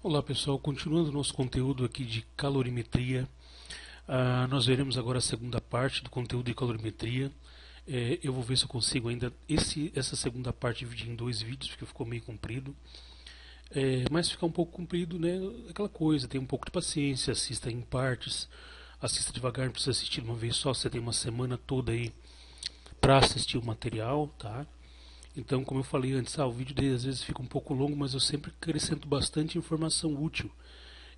Olá pessoal, continuando o nosso conteúdo aqui de calorimetria, nós veremos agora a segunda parte do conteúdo de calorimetria. Eu vou ver se eu consigo ainda essa segunda parte dividir em dois vídeos, porque ficou meio comprido. Mas ficar um pouco comprido, né? Aquela coisa, tem um pouco de paciência, assista em partes, assista devagar, não precisa assistir de uma vez só, você tem uma semana toda aí para assistir o material, tá? Então, como eu falei antes, o vídeo dele às vezes fica um pouco longo, mas eu sempre acrescento bastante informação útil.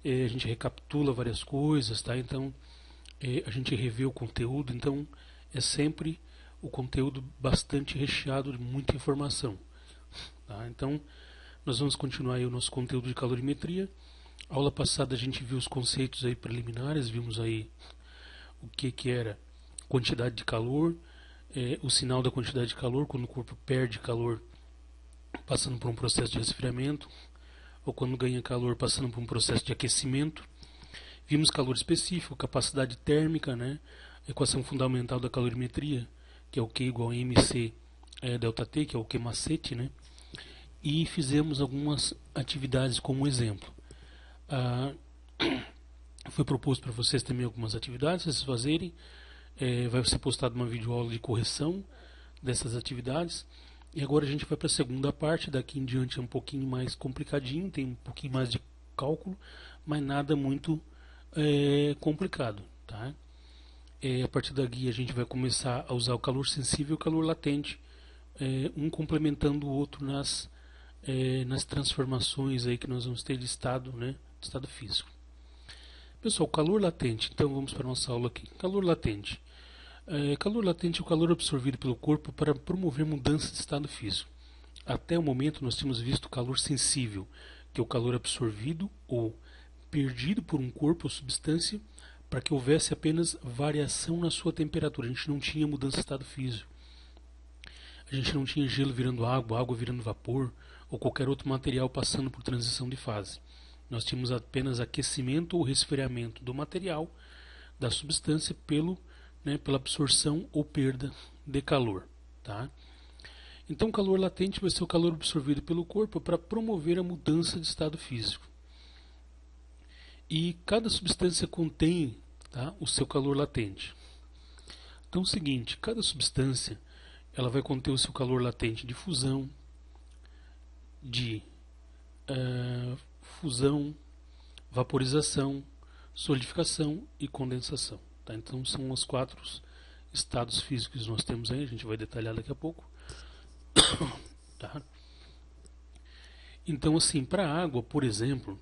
A gente recapitula várias coisas, tá? Então, a gente revê o conteúdo, então é sempre o conteúdo bastante recheado de muita informação, tá? Então, nós vamos continuar aí o nosso conteúdo de calorimetria. A aula passada a gente viu os conceitos aí preliminares, vimos aí o que era quantidade de calor, o sinal da quantidade de calor, quando o corpo perde calor passando por um processo de resfriamento, ou quando ganha calor passando por um processo de aquecimento. Vimos calor específico, capacidade térmica, né? Equação fundamental da calorimetria, que é o Q igual a MC delta T, que é o Q macete, né? E fizemos algumas atividades como exemplo. Foi proposto para vocês também algumas atividades, vocês fazerem. Vai ser postada uma videoaula de correção dessas atividades. E agora a gente vai para a segunda parte. Daqui em diante é um pouquinho mais complicadinho, tem um pouquinho mais de cálculo, mas nada muito complicado, tá? A partir daqui a gente vai começar a usar o calor sensível e o calor latente, um complementando o outro nas transformações aí que nós vamos ter de estado, né, de estado físico. Pessoal, calor latente. Então vamos para a nossa aula aqui. Calor latente. Calor latente é o calor absorvido pelo corpo para promover mudança de estado físico. Até o momento nós temos visto calor sensível, que é o calor absorvido ou perdido por um corpo ou substância para que houvesse apenas variação na sua temperatura. A gente não tinha mudança de estado físico. A gente não tinha gelo virando água, água virando vapor ou qualquer outro material passando por transição de fase. Nós tínhamos apenas aquecimento ou resfriamento do material, da substância, pela absorção ou perda de calor, tá? Então, o calor latente vai ser o calor absorvido pelo corpo para promover a mudança de estado físico. E cada substância contém, tá, o seu calor latente. Então, é o seguinte, cada substância ela vai conter o seu calor latente de fusão, de fusão, vaporização, solidificação e condensação. Tá? Então são os 4 estados físicos que nós temos aí, a gente vai detalhar daqui a pouco. Tá? Então, assim, para a água, por exemplo,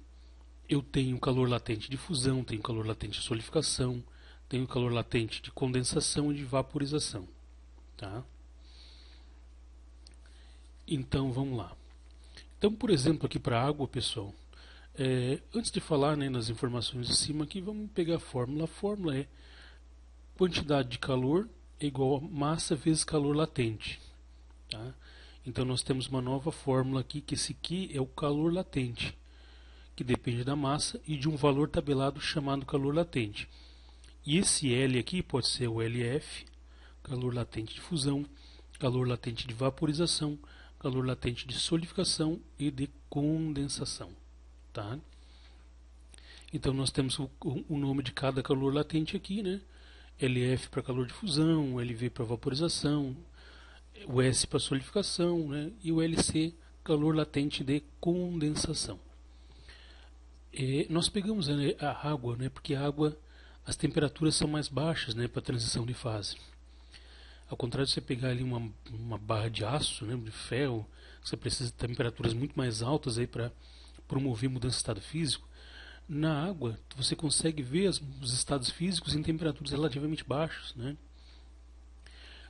eu tenho calor latente de fusão, tenho calor latente de solidificação, tenho calor latente de condensação e de vaporização. Tá? Então, vamos lá. Então, por exemplo, aqui para a água, pessoal, antes de falar, né, nas informações de cima aqui, vamos pegar a fórmula. A fórmula é quantidade de calor é igual a massa vezes calor latente. Tá? Então nós temos uma nova fórmula aqui, que esse aqui é o calor latente, que depende da massa e de um valor tabelado chamado calor latente. E esse L aqui pode ser o LF, calor latente de fusão, calor latente de vaporização, calor latente de solidificação e de condensação. Tá? Então nós temos o nome de cada calor latente aqui, né? LF para calor de fusão, LV para vaporização, o S para solidificação, né? E o LC, calor latente de condensação. Nós pegamos a água, né? Porque a água, as temperaturas são mais baixas, né? Para transição de fase. Ao contrário de você pegar ali uma barra de aço, né? De ferro, você precisa de temperaturas muito mais altas aí para promover mudança de estado físico. Na água, você consegue ver os estados físicos em temperaturas relativamente baixas, né?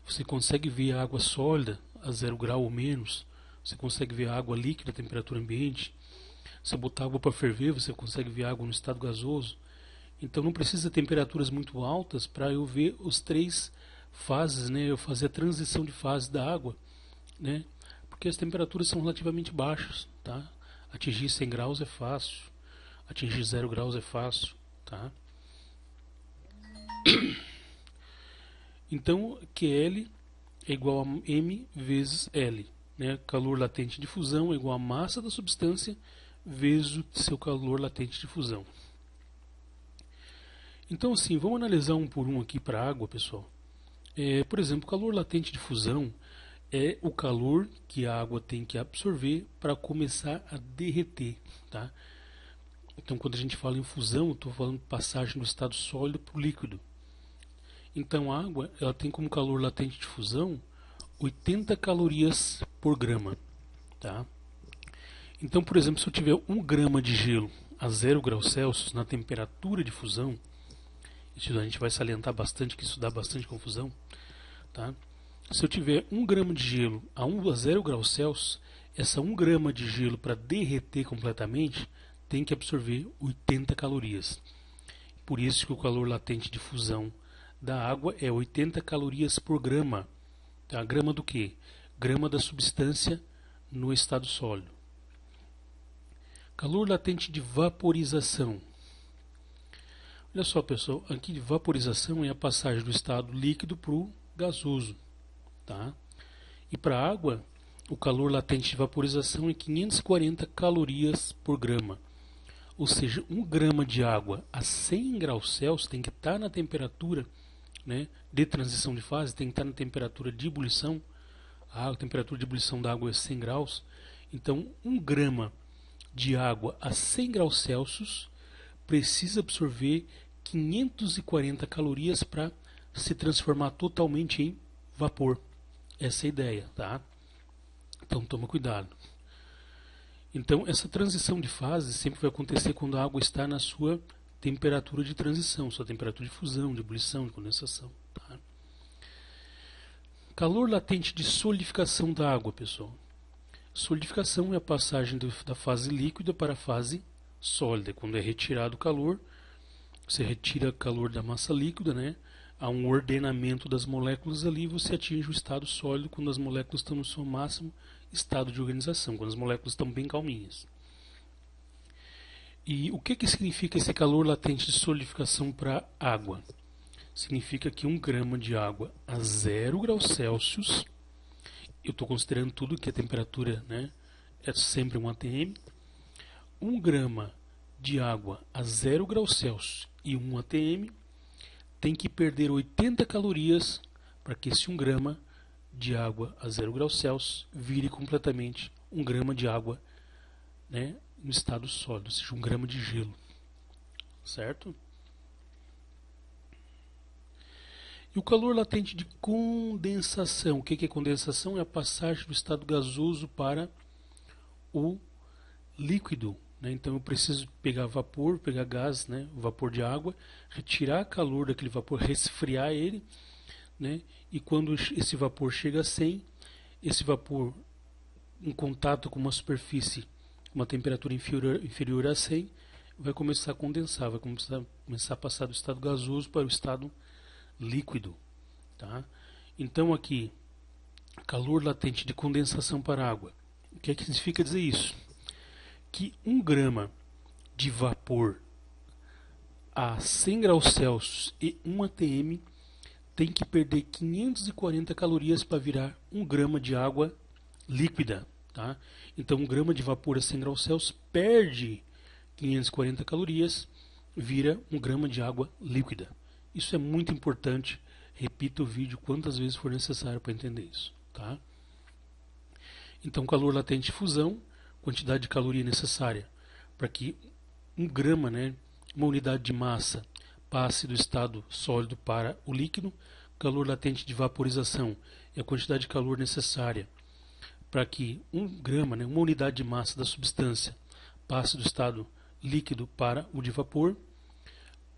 Você consegue ver a água sólida a 0 grau ou menos. Você consegue ver a água líquida a temperatura ambiente. Se botar água para ferver, você consegue ver água no estado gasoso. Então não precisa de temperaturas muito altas para eu ver os 3 fases, né? Eu fazer a transição de fase da água, né? Porque as temperaturas são relativamente baixas, tá? Atingir 100 graus é fácil. Atingir 0 graus é fácil, tá? Então, QL é igual a M vezes L, né? Calor latente de fusão é igual a massa da substância vezes o seu calor latente de fusão. Então, assim, vamos analisar um por um aqui para a água, pessoal. Por exemplo, o calor latente de fusão é o calor que a água tem que absorver para começar a derreter, tá? Então, quando a gente fala em fusão, eu estou falando passagem do estado sólido para o líquido. Então, a água ela tem como calor latente de fusão 80 calorias por grama, tá? Então, por exemplo, se eu tiver 1 grama de gelo a 0 graus Celsius na temperatura de fusão, isso a gente vai salientar bastante que isso dá bastante confusão, tá? Se eu tiver 1 grama de gelo a 0 graus Celsius, essa 1 grama de gelo para derreter completamente tem que absorver 80 calorias. Por isso que o calor latente de fusão da água é 80 calorias por grama. Tá? Grama do quê? Grama da substância no estado sólido. Calor latente de vaporização. Olha só, pessoal, aqui de vaporização é a passagem do estado líquido para o gasoso. Tá? E para a água, o calor latente de vaporização é 540 calorias por grama. Ou seja, 1 grama de água a 100 graus Celsius tem que estar na temperatura, né, de transição de fase, tem que estar na temperatura de ebulição. A temperatura de ebulição da água é 100 graus. Então, 1 grama de água a 100 graus Celsius precisa absorver 540 calorias para se transformar totalmente em vapor. Essa é a ideia, tá? Então toma cuidado. Então essa transição de fase sempre vai acontecer quando a água está na sua temperatura de transição, sua temperatura de fusão, de ebulição, de condensação. Tá? Calor latente de solidificação da água, pessoal. Solidificação é a passagem da fase líquida para a fase sólida. Quando é retirado o calor, você retira o calor da massa líquida, né? Há um ordenamento das moléculas ali, você atinge o estado sólido quando as moléculas estão no seu máximo estado de organização, quando as moléculas estão bem calminhas. E o que significa esse calor latente de solidificação para água? Significa que 1 grama de água a 0 graus Celsius, eu estou considerando tudo que a temperatura, né, é sempre 1 atm, 1 grama de água a 0 graus Celsius e 1 atm tem que perder 80 calorias para que esse 1 grama de água a 0 graus Celsius vire completamente 1 grama de água, né, no estado sólido, ou seja, 1 grama de gelo. Certo? E o calor latente de condensação. O que é condensação? É a passagem do estado gasoso para o líquido. Né? Então eu preciso pegar vapor, pegar gás, né? Vapor de água, retirar calor daquele vapor, resfriar ele, né? E quando esse vapor chega a 100, esse vapor em contato com uma superfície, uma temperatura inferior a 100, vai começar a condensar, vai começar a passar do estado gasoso para o estado líquido. Tá? Então aqui, calor latente de condensação para água. O que significa dizer isso? Que 1 grama de vapor a 100 graus Celsius e 1 atm tem que perder 540 calorias para virar 1 grama de água líquida. Tá? Então 1 grama de vapor a 100 graus Celsius perde 540 calorias, vira 1 grama de água líquida. Isso é muito importante. Repita o vídeo quantas vezes for necessário para entender isso. Tá? Então calor latente de fusão, quantidade de caloria necessária para que 1 grama, né, uma unidade de massa, passe do estado sólido para o líquido. Calor latente de vaporização é a quantidade de calor necessária para que 1 grama, né, uma unidade de massa da substância, passe do estado líquido para o de vapor.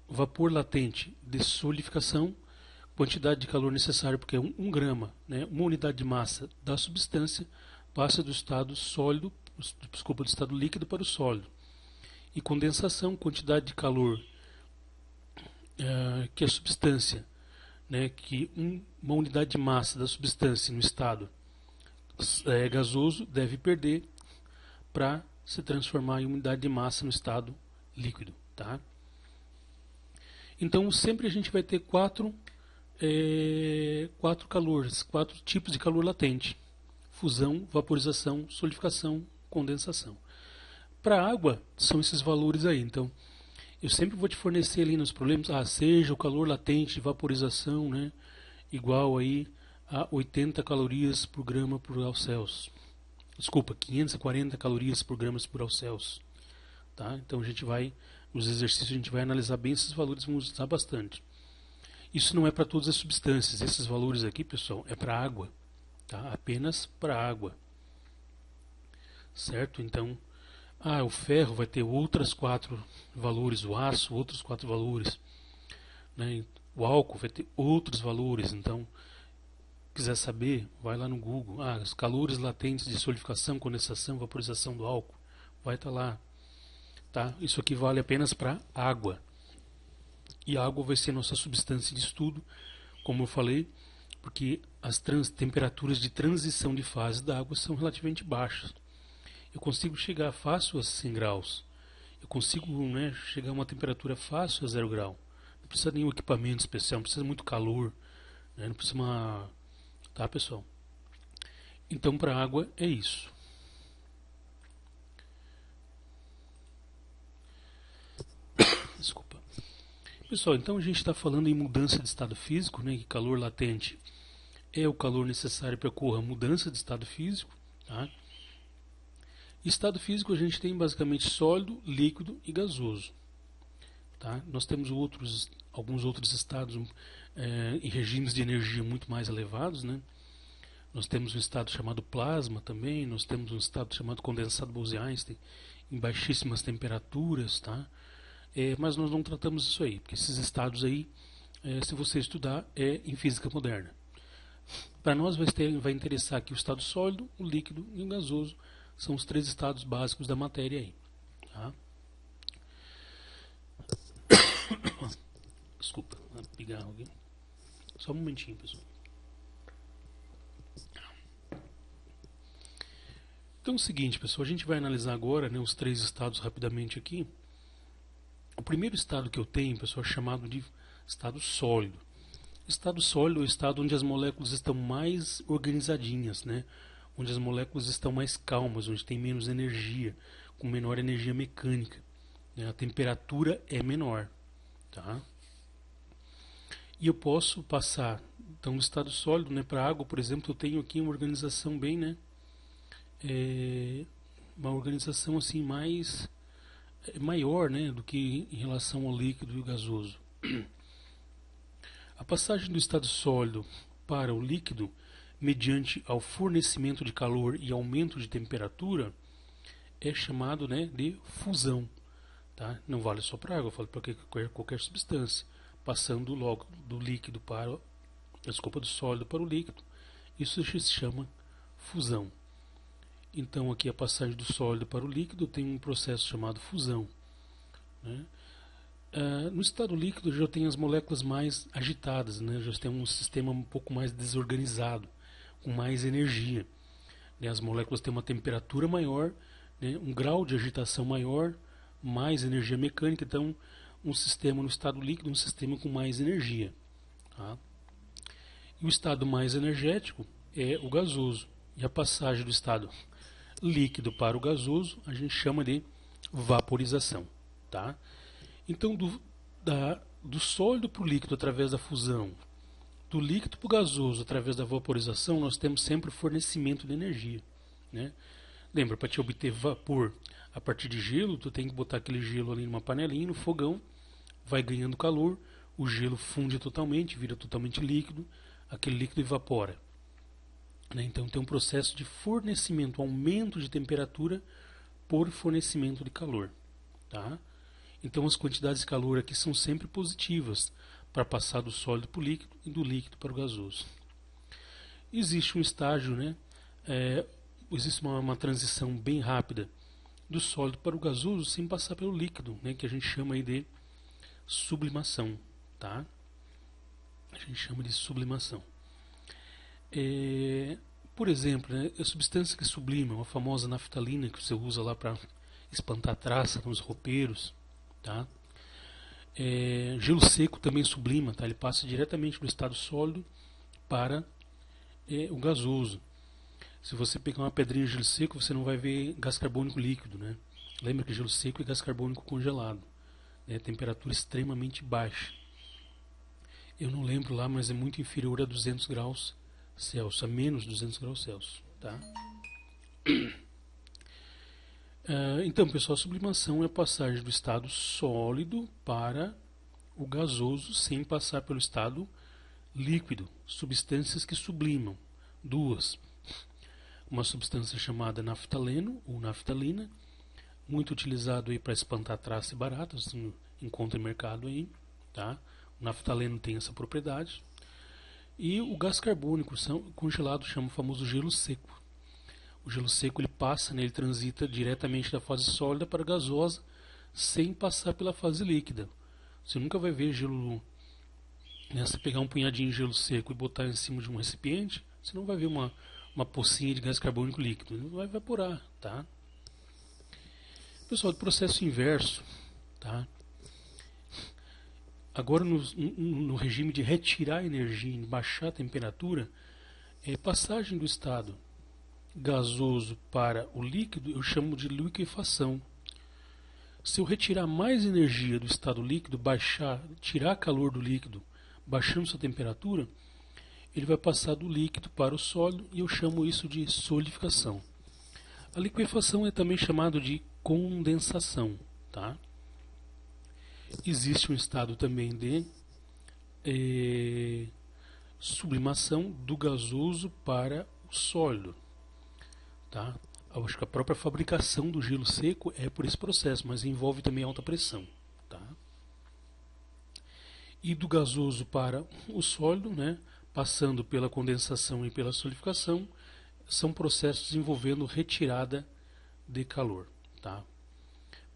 Vapor latente de solidificação, quantidade de calor necessária porque 1 grama, né, uma unidade de massa da substância, passa do estado sólido, do estado líquido para o sólido. E condensação, quantidade de calor que a substância, né, que uma unidade de massa da substância no estado gasoso deve perder para se transformar em unidade de massa no estado líquido. Tá? Então sempre a gente vai ter quatro calores, 4 tipos de calor latente: fusão, vaporização, solidificação, condensação. Para a água, são esses valores aí. Então, eu sempre vou te fornecer ali nos problemas, seja o calor latente de vaporização, né, igual aí a 80 calorias por grama por grau Celsius. Desculpa, 540 calorias por grama por grau Celsius. Tá? Então a gente vai, nos exercícios a gente vai analisar bem esses valores, vamos usar bastante. Isso não é para todas as substâncias, esses valores aqui, pessoal, é para água, tá? Apenas para água. Certo? Então, o ferro vai ter outros 4 valores, o aço, outros 4 valores, né? O álcool vai ter outros valores. Então, quiser saber, vai lá no Google. Os calores latentes de solidificação, condensação, vaporização do álcool. Vai estar lá. Tá? Isso aqui vale apenas para água. E a água vai ser nossa substância de estudo, como eu falei, porque as temperaturas de transição de fase da água são relativamente baixas. Eu consigo chegar fácil a 100 graus. Eu consigo, né, chegar a uma temperatura fácil a 0 grau. Não precisa de nenhum equipamento especial, não precisa muito calor, né, não precisa uma... Tá, pessoal? Então, para a água é isso. Desculpa. Pessoal, então a gente está falando em mudança de estado físico, né, que calor latente é o calor necessário para que ocorra mudança de estado físico. Tá? Estado físico a gente tem basicamente sólido, líquido e gasoso. Tá? Nós temos alguns outros estados em regimes de energia muito mais elevados. Né? Nós temos um estado chamado plasma também, nós temos um estado chamado condensado Bose-Einstein em baixíssimas temperaturas. Tá? Mas nós não tratamos isso aí, porque esses estados aí, se você estudar, é em física moderna. Para nós vai interessar aqui o estado sólido, o líquido e o gasoso. São os 3 estados básicos da matéria aí. Tá? Desculpa, vou pegar alguém. Só um momentinho, pessoal. Então é o seguinte, pessoal, a gente vai analisar agora, né, os 3 estados rapidamente aqui. O primeiro estado que eu tenho, pessoal, é chamado de estado sólido. Estado sólido é o estado onde as moléculas estão mais organizadinhas, né? Onde as moléculas estão mais calmas, onde tem menos energia, com menor energia mecânica. Né? A temperatura é menor. Tá? E eu posso passar, então, do estado sólido, né, para a água, por exemplo, eu tenho aqui uma organização bem, né? Uma organização assim maior, né, do que em relação ao líquido e o gasoso. A passagem do estado sólido para o líquido, mediante ao fornecimento de calor e aumento de temperatura, é chamado, né, de fusão. Tá? Não vale só para água, falo para qualquer substância. Passando logo do sólido para o líquido, isso se chama fusão. Então aqui a passagem do sólido para o líquido tem um processo chamado fusão. Né? No estado líquido já tem as moléculas mais agitadas, né? Já tem um sistema um pouco mais desorganizado, com mais energia. Né? As moléculas têm uma temperatura maior, né? Um grau de agitação maior, mais energia mecânica, então um sistema no estado líquido, um sistema com mais energia. Tá? E o estado mais energético é o gasoso. E a passagem do estado líquido para o gasoso a gente chama de vaporização. Tá? Então, do sólido para o líquido através da fusão, do líquido para o gasoso através da vaporização, nós temos sempre fornecimento de energia. Né? Lembra, para te obter vapor a partir de gelo, tu tem que botar aquele gelo ali numa panelinha, no fogão, vai ganhando calor, o gelo funde totalmente, vira totalmente líquido, aquele líquido evapora. Né? Então tem um processo de fornecimento, aumento de temperatura por fornecimento de calor. Tá? Então as quantidades de calor aqui são sempre positivas para passar do sólido para o líquido e do líquido para o gasoso. Existe um estágio, né? Existe uma transição bem rápida do sólido para o gasoso sem passar pelo líquido, né? Que a gente chama aí de sublimação. Tá? A gente chama de sublimação. Por exemplo, né, a substância que sublima, a famosa naftalina que você usa lá para espantar traça nos roupeiros. Tá? Gelo seco também sublima, tá? Ele passa diretamente do estado sólido para o gasoso. Se você pegar uma pedrinha de gelo seco, você não vai ver gás carbônico líquido, né? Lembra que gelo seco é gás carbônico congelado, né? Temperatura extremamente baixa. Eu não lembro lá, mas é muito inferior a 200 graus Celsius, a menos 200 graus Celsius, tá? Então, pessoal, a sublimação é a passagem do estado sólido para o gasoso sem passar pelo estado líquido. Substâncias que sublimam. Duas. Uma substância chamada naftaleno ou naftalina, muito utilizado aí para espantar traças baratas, assim, encontra em mercado aí, tá? O naftaleno tem essa propriedade. E o gás carbônico congelado chama o famoso gelo seco. O gelo seco ele passa, né, ele transita diretamente da fase sólida para a gasosa sem passar pela fase líquida. Você nunca vai ver gelo, né, você pegar um punhadinho de gelo seco e botar em cima de um recipiente, você não vai ver uma pocinha de gás carbônico líquido, ele vai evaporar, tá? Pessoal, do processo inverso, tá? Agora no regime de retirar energia e baixar a temperatura, passagem do estado gasoso para o líquido eu chamo de liquefação. Se eu retirar mais energia do estado líquido, tirar calor do líquido, baixando sua temperatura, ele vai passar do líquido para o sólido e eu chamo isso de solidificação. A liquefação é também chamado de condensação, tá? Existe um estado também de sublimação do gasoso para o sólido, tá? Eu acho que a própria fabricação do gelo seco é por esse processo, mas envolve também alta pressão, tá? E do gasoso para o sólido, né, passando pela condensação e pela solidificação, são processos envolvendo retirada de calor, tá?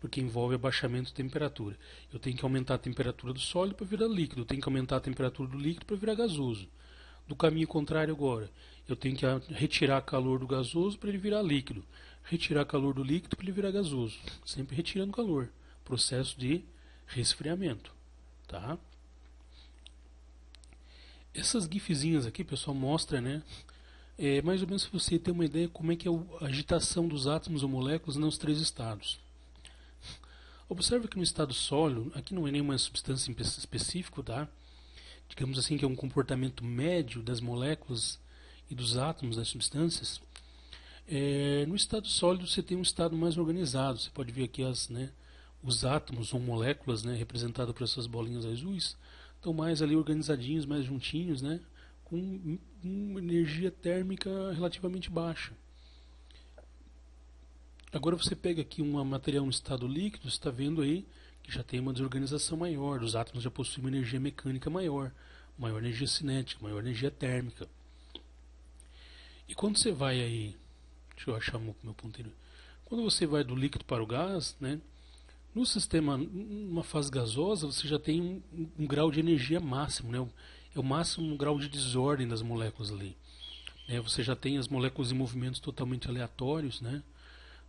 Porque envolve abaixamento de temperatura. Eu tenho que aumentar a temperatura do sólido para virar líquido, eu tenho que aumentar a temperatura do líquido para virar gasoso. Do caminho contrário agora, eu tenho que retirar calor do gasoso para ele virar líquido, retirar calor do líquido para ele virar gasoso, sempre retirando calor, processo de resfriamento, tá? Essas gifzinhas aqui, pessoal, mostra, né, mais ou menos para você ter uma ideia como é que é a agitação dos átomos ou moléculas nos três estados. Observe que no estado sólido, aqui não é nenhuma substância específica, tá? Digamos assim que é um comportamento médio das moléculas e dos átomos das substâncias. No estado sólido você tem um estado mais organizado. Você pode ver aqui os átomos ou moléculas, né, representados por essas bolinhas azuis, estão mais ali organizadinhos, mais juntinhos, né, com uma energia térmica relativamente baixa. Agora você pega aqui um material no estado líquido, você está vendo aí que já tem uma desorganização maior, os átomos já possuem uma energia mecânica maior energia cinética, maior energia térmica. E quando você vai aí, deixa eu achar o meu ponteiro, quando você vai do líquido para o gás, né, no sistema, numa fase gasosa, você já tem um grau de energia máximo, né, é o máximo grau de desordem das moléculas ali. Você já tem as moléculas em movimentos totalmente aleatórios, né,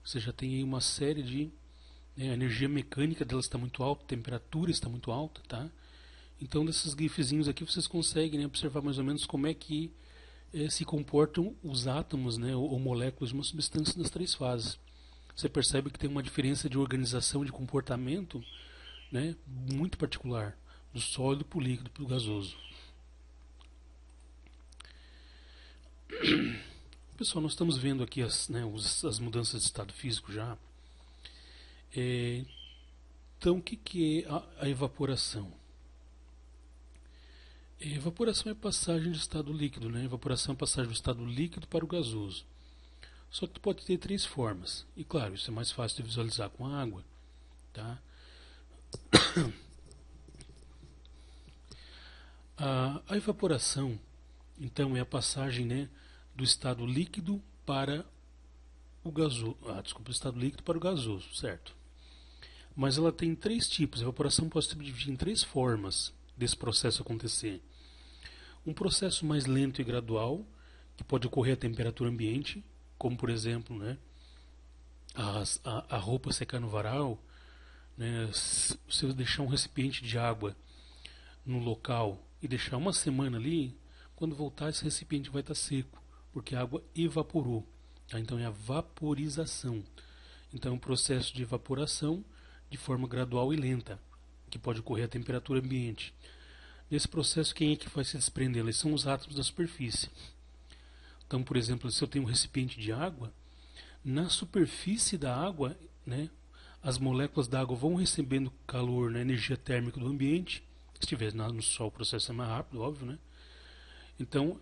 você já tem aí uma série de a energia mecânica delas está muito alta, a temperatura está muito alta, tá? Então, desses gifzinhos aqui, vocês conseguem, né, observar mais ou menos como é que se comportam os átomos, né, ou moléculas de uma substância nas três fases. Você percebe que tem uma diferença de organização, de comportamento, né, muito particular, do sólido para o líquido, para o gasoso. Pessoal, nós estamos vendo aqui as mudanças de estado físico já. Então, o que é a evaporação? Evaporação é passagem de estado líquido, né? Evaporação é passagem do estado líquido para o gasoso. Só que pode ter três formas. E claro, isso é mais fácil de visualizar com a água, tá? A evaporação, então, é a passagem, né, do estado líquido para o gasoso. Do estado líquido para o gasoso, certo? Mas ela tem três tipos. A evaporação pode se dividir em três formas desse processo acontecer. Um processo mais lento e gradual, que pode ocorrer a temperatura ambiente, como por exemplo, né, a roupa secar no varal, né, se você deixar um recipiente de água no local e deixar uma semana ali, quando voltar esse recipiente vai estar seco, porque a água evaporou. Tá? Então é a vaporização. Então é um processo de evaporação de forma gradual e lenta, que pode ocorrer a temperatura ambiente. Nesse processo, quem é que vai se desprender? Eles são os átomos da superfície. Então, por exemplo, se eu tenho um recipiente de água, na superfície da água, né, as moléculas da água vão recebendo calor, né, energia térmica do ambiente. Se estiver no sol, o processo é mais rápido, óbvio, né? Então,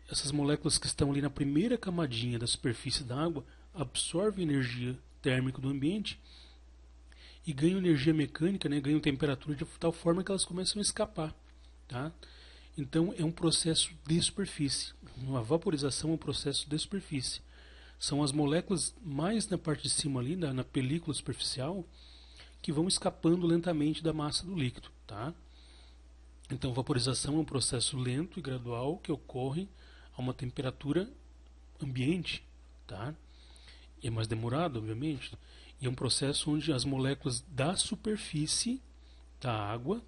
essas moléculas que estão ali na primeira camadinha da superfície da água absorvem energia térmica do ambiente e ganham energia mecânica, né, ganham temperatura de tal forma que elas começam a escapar. Tá? Então é um processo de superfície. Uma vaporização é um processo de superfície. São as moléculas mais na parte de cima ali, na película superficial, que vão escapando lentamente da massa do líquido. Tá? Então vaporização é um processo lento e gradual que ocorre a uma temperatura ambiente. Tá? E é mais demorado, obviamente. E é um processo onde as moléculas da superfície da água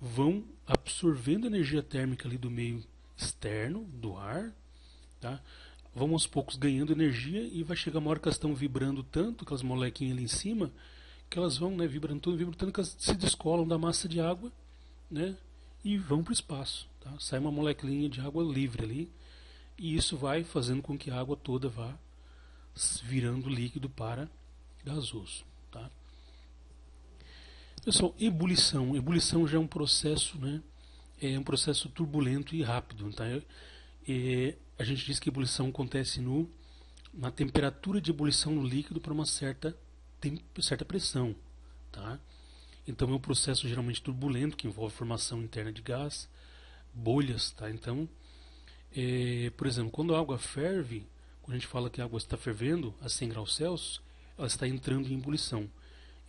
vão absorvendo energia térmica ali do meio externo, do ar, tá? Vão aos poucos ganhando energia e vai chegar uma hora que elas estão vibrando tanto, aquelas molequinhas ali em cima, que elas vão, né, vibrando tanto que elas se descolam da massa de água, né, e vão para o espaço. Tá? Sai uma molequinha de água livre ali, e isso vai fazendo com que a água toda vá virando líquido para gasoso. Tá? Pessoal, ebulição. Ebulição já é um processo, né? É um processo turbulento e rápido. Tá? A gente diz que a ebulição acontece na temperatura de ebulição no líquido para uma certa pressão. Tá? Então é um processo geralmente turbulento que envolve formação interna de gás, bolhas. Tá? Então, por exemplo, quando a água ferve, quando a gente fala que a água está fervendo a 100 graus Celsius, ela está entrando em ebulição.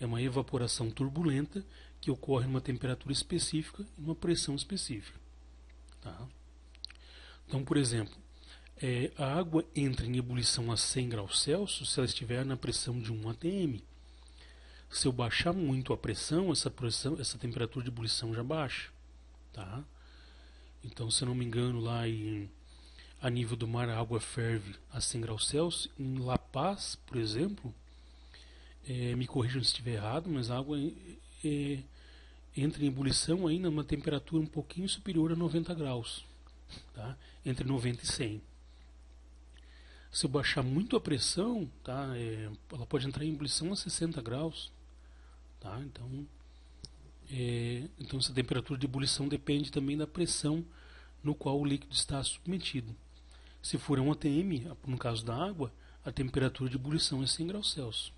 É uma evaporação turbulenta que ocorre numa temperatura específica e numa pressão específica. Tá? Então, por exemplo, a água entra em ebulição a 100 graus Celsius se ela estiver na pressão de 1 atm. Se eu baixar muito a pressão, essa temperatura de ebulição já baixa. Tá? Então, se eu não me engano, a nível do mar a água ferve a 100 graus Celsius. Em La Paz, por exemplo, me corrijam se estiver errado, mas a água entra em ebulição ainda numa temperatura um pouquinho superior a 90 graus, tá? Entre 90 e 100. Se eu baixar muito a pressão, tá? Ela pode entrar em ebulição a 60 graus. Tá? Então essa temperatura de ebulição depende também da pressão no qual o líquido está submetido. Se for a 1 atm, no caso da água, a temperatura de ebulição é 100 graus Celsius.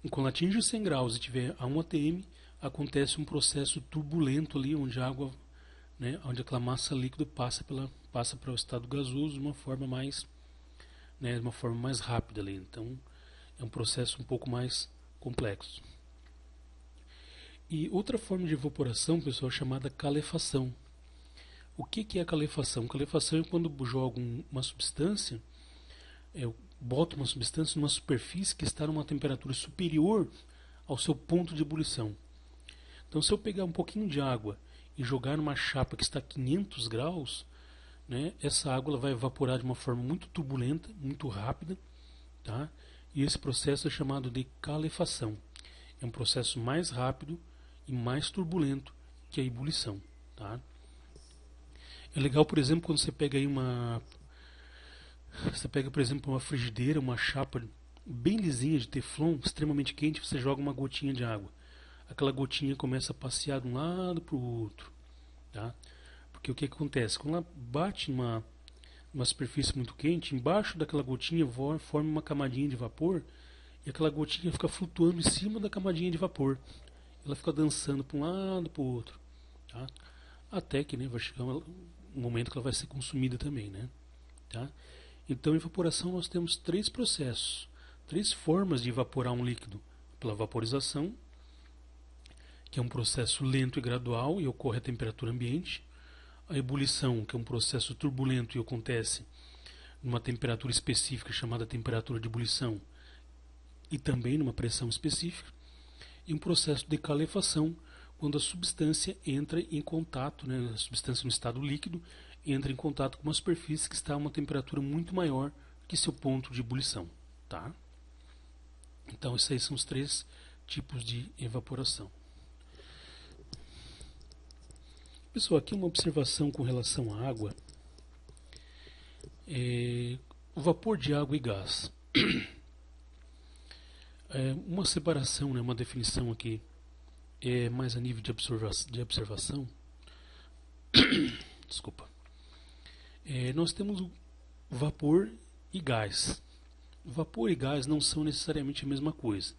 Quando atinge os 100 graus e tiver a 1 atm, acontece um processo turbulento ali, onde a água, né, onde aquela massa líquida passa para o estado gasoso de uma forma mais, né, de uma forma mais rápida ali. Então, é um processo um pouco mais complexo. E outra forma de evaporação, pessoal, é chamada calefação. O que é a calefação? Calefação é quando jogo uma substância, bota uma substância numa superfície que está numa temperatura superior ao seu ponto de ebulição. Então, se eu pegar um pouquinho de água e jogar numa chapa que está a 500 graus, né, essa água ela vai evaporar de uma forma muito turbulenta, muito rápida, tá? E esse processo é chamado de calefação. É um processo mais rápido e mais turbulento que a ebulição. Tá? É legal, por exemplo, quando você pega aí por exemplo, uma frigideira, uma chapa bem lisinha de teflon, extremamente quente, você joga uma gotinha de água. Aquela gotinha começa a passear de um lado para o outro. Tá? Porque o que acontece? Quando ela bate numa superfície muito quente, embaixo daquela gotinha forma uma camadinha de vapor e aquela gotinha fica flutuando em cima da camadinha de vapor. Ela fica dançando para um lado para o outro. Tá? Até que, né, vai chegar um momento que ela vai ser consumida também. Né? Tá? Então, em evaporação, nós temos 3 processos, 3 formas de evaporar um líquido. Pela vaporização, que é um processo lento e gradual e ocorre a temperatura ambiente. A ebulição, que é um processo turbulento e acontece numa temperatura específica chamada temperatura de ebulição e também numa pressão específica. E um processo de calefação, quando a substância entra em contato, né, a substância no estado líquido entra em contato com uma superfície que está a uma temperatura muito maior que seu ponto de ebulição. Tá? Então, esses aí são os três tipos de evaporação. Pessoal, aqui uma observação com relação à água. O vapor de água e gás. Uma separação, né, uma definição aqui, mais a nível de observação. Desculpa. Nós temos o vapor e gás. Vapor e gás não são necessariamente a mesma coisa.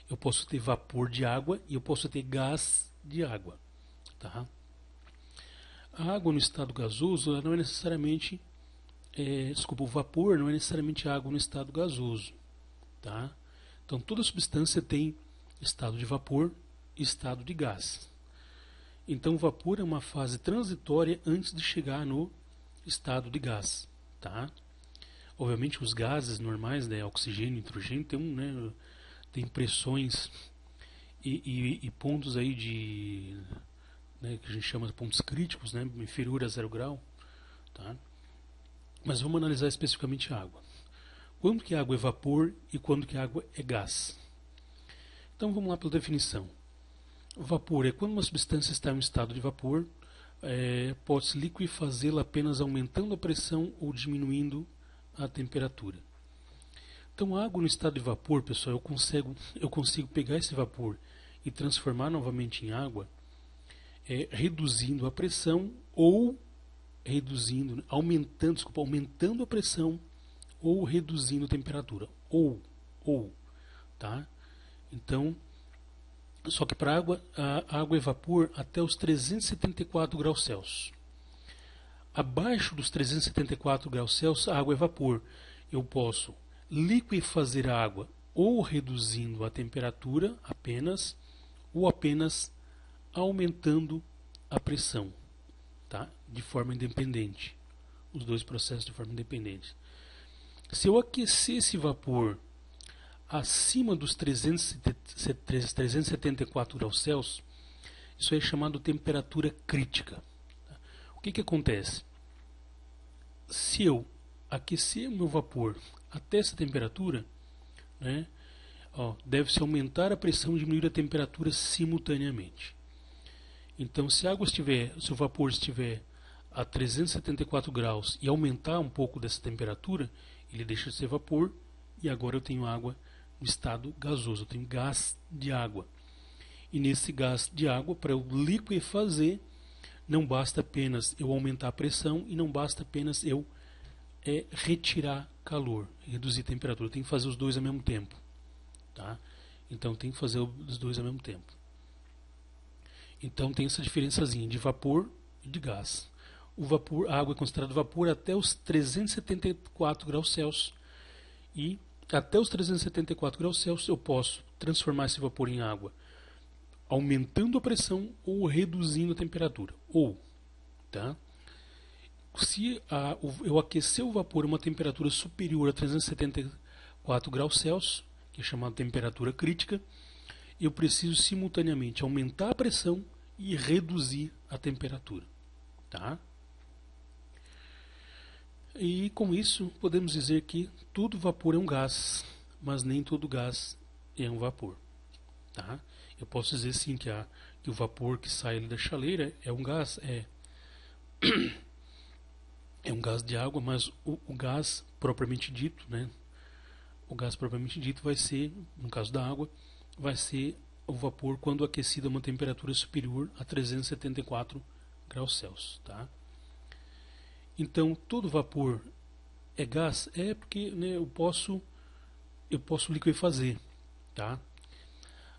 Eu posso ter vapor de água e eu posso ter gás de água. Tá? A água no estado gasoso ela não é necessariamente... o vapor não é necessariamente água no estado gasoso. Tá? Então toda substância tem estado de vapor e estado de gás. Então o vapor é uma fase transitória antes de chegar no estado de gás. Tá? Obviamente os gases normais, né, oxigênio e nitrogênio, tem pressões e pontos aí de, né, que a gente chama de pontos críticos, né, inferior a 0 grau. Tá? Mas vamos analisar especificamente a água. Quando que a água é vapor e quando que a água é gás? Então vamos lá pela definição. O vapor é quando uma substância está em um estado de vapor, pode-se liquefazê-la apenas aumentando a pressão ou diminuindo a temperatura. Então a água no estado de vapor, pessoal, eu consigo pegar esse vapor e transformar novamente em água, reduzindo a pressão ou aumentando a pressão ou reduzindo a temperatura. Tá? Então, só que para a água é vapor até os 374 graus Celsius. Abaixo dos 374 graus Celsius, a água é vapor. Eu posso liquefazer a água ou reduzindo a temperatura apenas, ou apenas aumentando a pressão, tá? De forma independente. Os dois processos de forma independente. Se eu aquecer esse vapor acima dos 374 graus Celsius, isso é chamado temperatura crítica. O que acontece? Se eu aquecer o meu vapor até essa temperatura, né, deve-se aumentar a pressão e diminuir a temperatura simultaneamente. Então, se o vapor estiver a 374 graus e aumentar um pouco dessa temperatura, ele deixa de ser vapor e agora eu tenho água no estado gasoso, eu tenho gás de água. E nesse gás de água, para eu liquefazer, não basta apenas eu aumentar a pressão e não basta apenas eu retirar calor, reduzir a temperatura. Eu tenho que fazer os dois ao mesmo tempo. Tá? Então tem que fazer os dois ao mesmo tempo. Então tem essa diferençazinha de vapor e de gás. A água é considerada vapor até os 374 graus Celsius. E até os 374 graus Celsius eu posso transformar esse vapor em água aumentando a pressão ou reduzindo a temperatura. Tá? Se eu aquecer o vapor a uma temperatura superior a 374 graus Celsius, que é chamada temperatura crítica, eu preciso simultaneamente aumentar a pressão e reduzir a temperatura. Tá? E com isso podemos dizer que todo vapor é um gás, mas nem todo gás é um vapor. Tá? Eu posso dizer sim que o vapor que sai da chaleira é um gás, é um gás de água, mas o gás propriamente dito, né? O gás propriamente dito vai ser, no caso da água, vai ser o vapor quando aquecido a uma temperatura superior a 374 graus Celsius. Tá? Então, todo vapor é gás? É porque, né, eu posso liquefazer. Tá?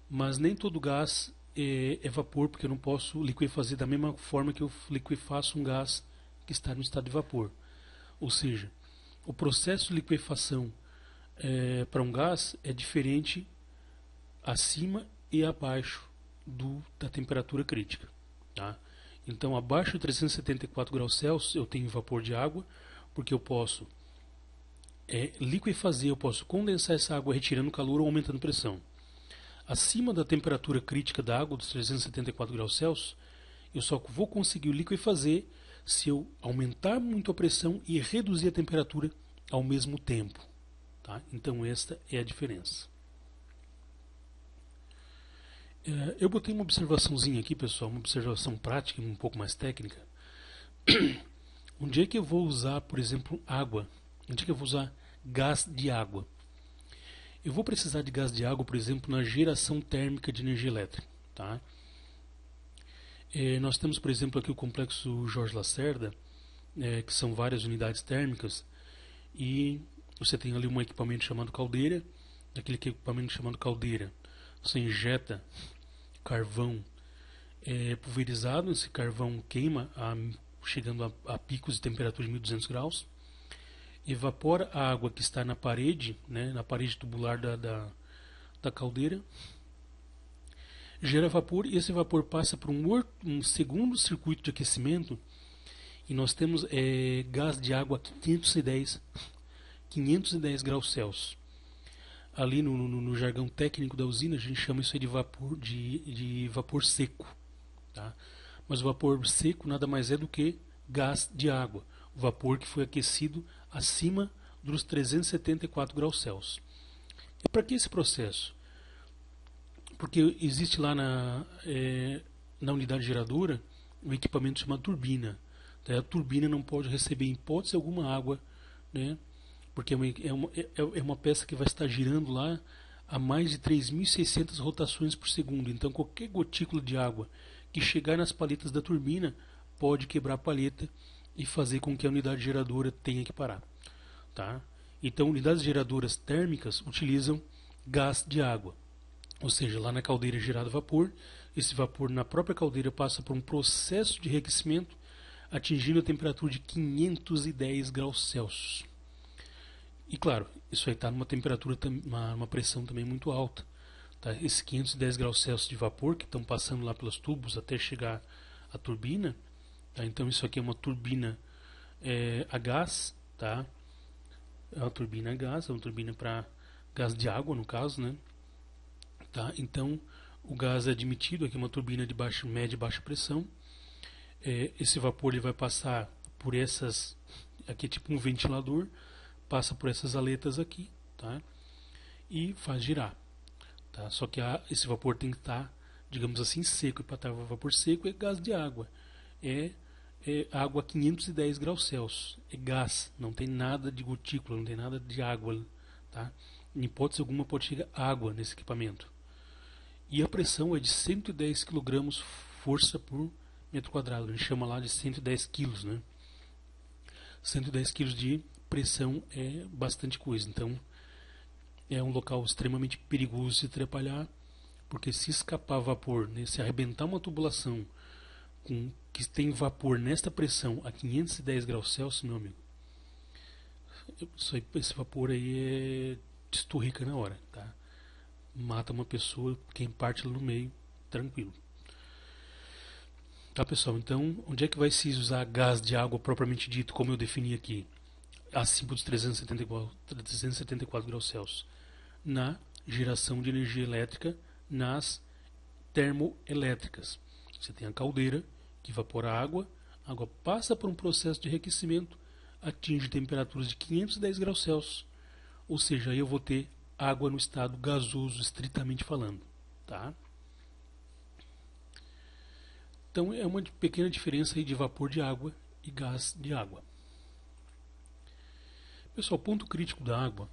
Mas nem todo gás é vapor, porque eu não posso liquefazer da mesma forma que eu liquefaço um gás que está no estado de vapor. Ou seja, o processo de liquefação para um gás é diferente acima e abaixo da temperatura crítica. Tá? Então, abaixo de 374 graus Celsius eu tenho vapor de água, porque eu posso liquefazer, eu posso condensar essa água retirando calor ou aumentando pressão. Acima da temperatura crítica da água, dos 374 graus Celsius, eu só vou conseguir liquefazer se eu aumentar muito a pressão e reduzir a temperatura ao mesmo tempo. Tá? Então esta é a diferença. Eu botei uma observaçãozinha aqui, pessoal, uma observação prática e um pouco mais técnica. Onde é que eu vou usar, por exemplo, água? Onde é que eu vou usar gás de água? Eu vou precisar de gás de água, por exemplo, na geração térmica de energia elétrica. Tá? Nós temos, por exemplo, aqui o complexo Jorge Lacerda, que são várias unidades térmicas, e você tem ali um equipamento chamado caldeira. Naquele equipamento chamado caldeira, você injeta carvão pulverizado, esse carvão queima chegando a picos de temperatura de 1200 graus, evapora a água que está na parede, né, na parede tubular da caldeira, gera vapor, e esse vapor passa por um segundo circuito de aquecimento, e nós temos gás de água a 510 graus Celsius. Ali no jargão técnico da usina, a gente chama isso aí de vapor seco. Tá? Mas o vapor seco nada mais é do que gás de água, o vapor que foi aquecido acima dos 374 graus Celsius. E para que esse processo? Porque existe lá na unidade geradora um equipamento chamado turbina. Tá? A turbina não pode receber em hipótese alguma água, né? Porque é uma peça que vai estar girando lá a mais de 3.600 rotações por segundo. Então qualquer gotícula de água que chegar nas paletas da turbina pode quebrar a paleta e fazer com que a unidade geradora tenha que parar. Tá? Então unidades geradoras térmicas utilizam gás de água. Ou seja, lá na caldeira é gerado vapor, esse vapor na própria caldeira passa por um processo de reaquecimento, atingindo a temperatura de 510 graus Celsius. E claro, isso aí está numa temperatura, uma pressão também muito alta. Tá? Esses 510 graus Celsius de vapor que estão passando lá pelos tubos até chegar à turbina. Tá? Então isso aqui é uma turbina a gás. Tá? É uma turbina a gás, é uma turbina para gás de água no caso. Né? Tá? Então o gás é admitido, aqui é uma turbina de média e baixa pressão. Esse vapor ele vai passar por essas, aqui é tipo um ventilador, passa por essas aletas aqui, tá? E faz girar, tá? Só que esse vapor tem que estar, digamos assim, seco. E para estar vapor seco é gás de água, é água a 510 graus Celsius, é gás, não tem nada de gotícula, não tem nada de água, tá? Em hipótese alguma pode chegar água nesse equipamento. E a pressão é de 110 kg força por metro quadrado, a gente chama lá de 110 kg, né? 110 kg de pressão é bastante coisa, então é um local extremamente perigoso se atrapalhar, porque se escapar vapor, né, se arrebentar uma tubulação que tem vapor nesta pressão a 510 graus Celsius, meu amigo, esse vapor aí esturrica na hora, tá? Mata uma pessoa, quem parte lá no meio, tranquilo. Tá, pessoal? Então, onde é que vai se usar gás de água propriamente dito, como eu defini aqui? Acima dos 374 graus Celsius, na geração de energia elétrica nas termoelétricas. Você tem a caldeira que evapora a água passa por um processo de reaquecimento, atinge temperaturas de 510 graus Celsius, ou seja, aí eu vou ter água no estado gasoso, estritamente falando. Tá? Então é uma pequena diferença aí de vapor de água e gás de água. Pessoal, ponto crítico da água.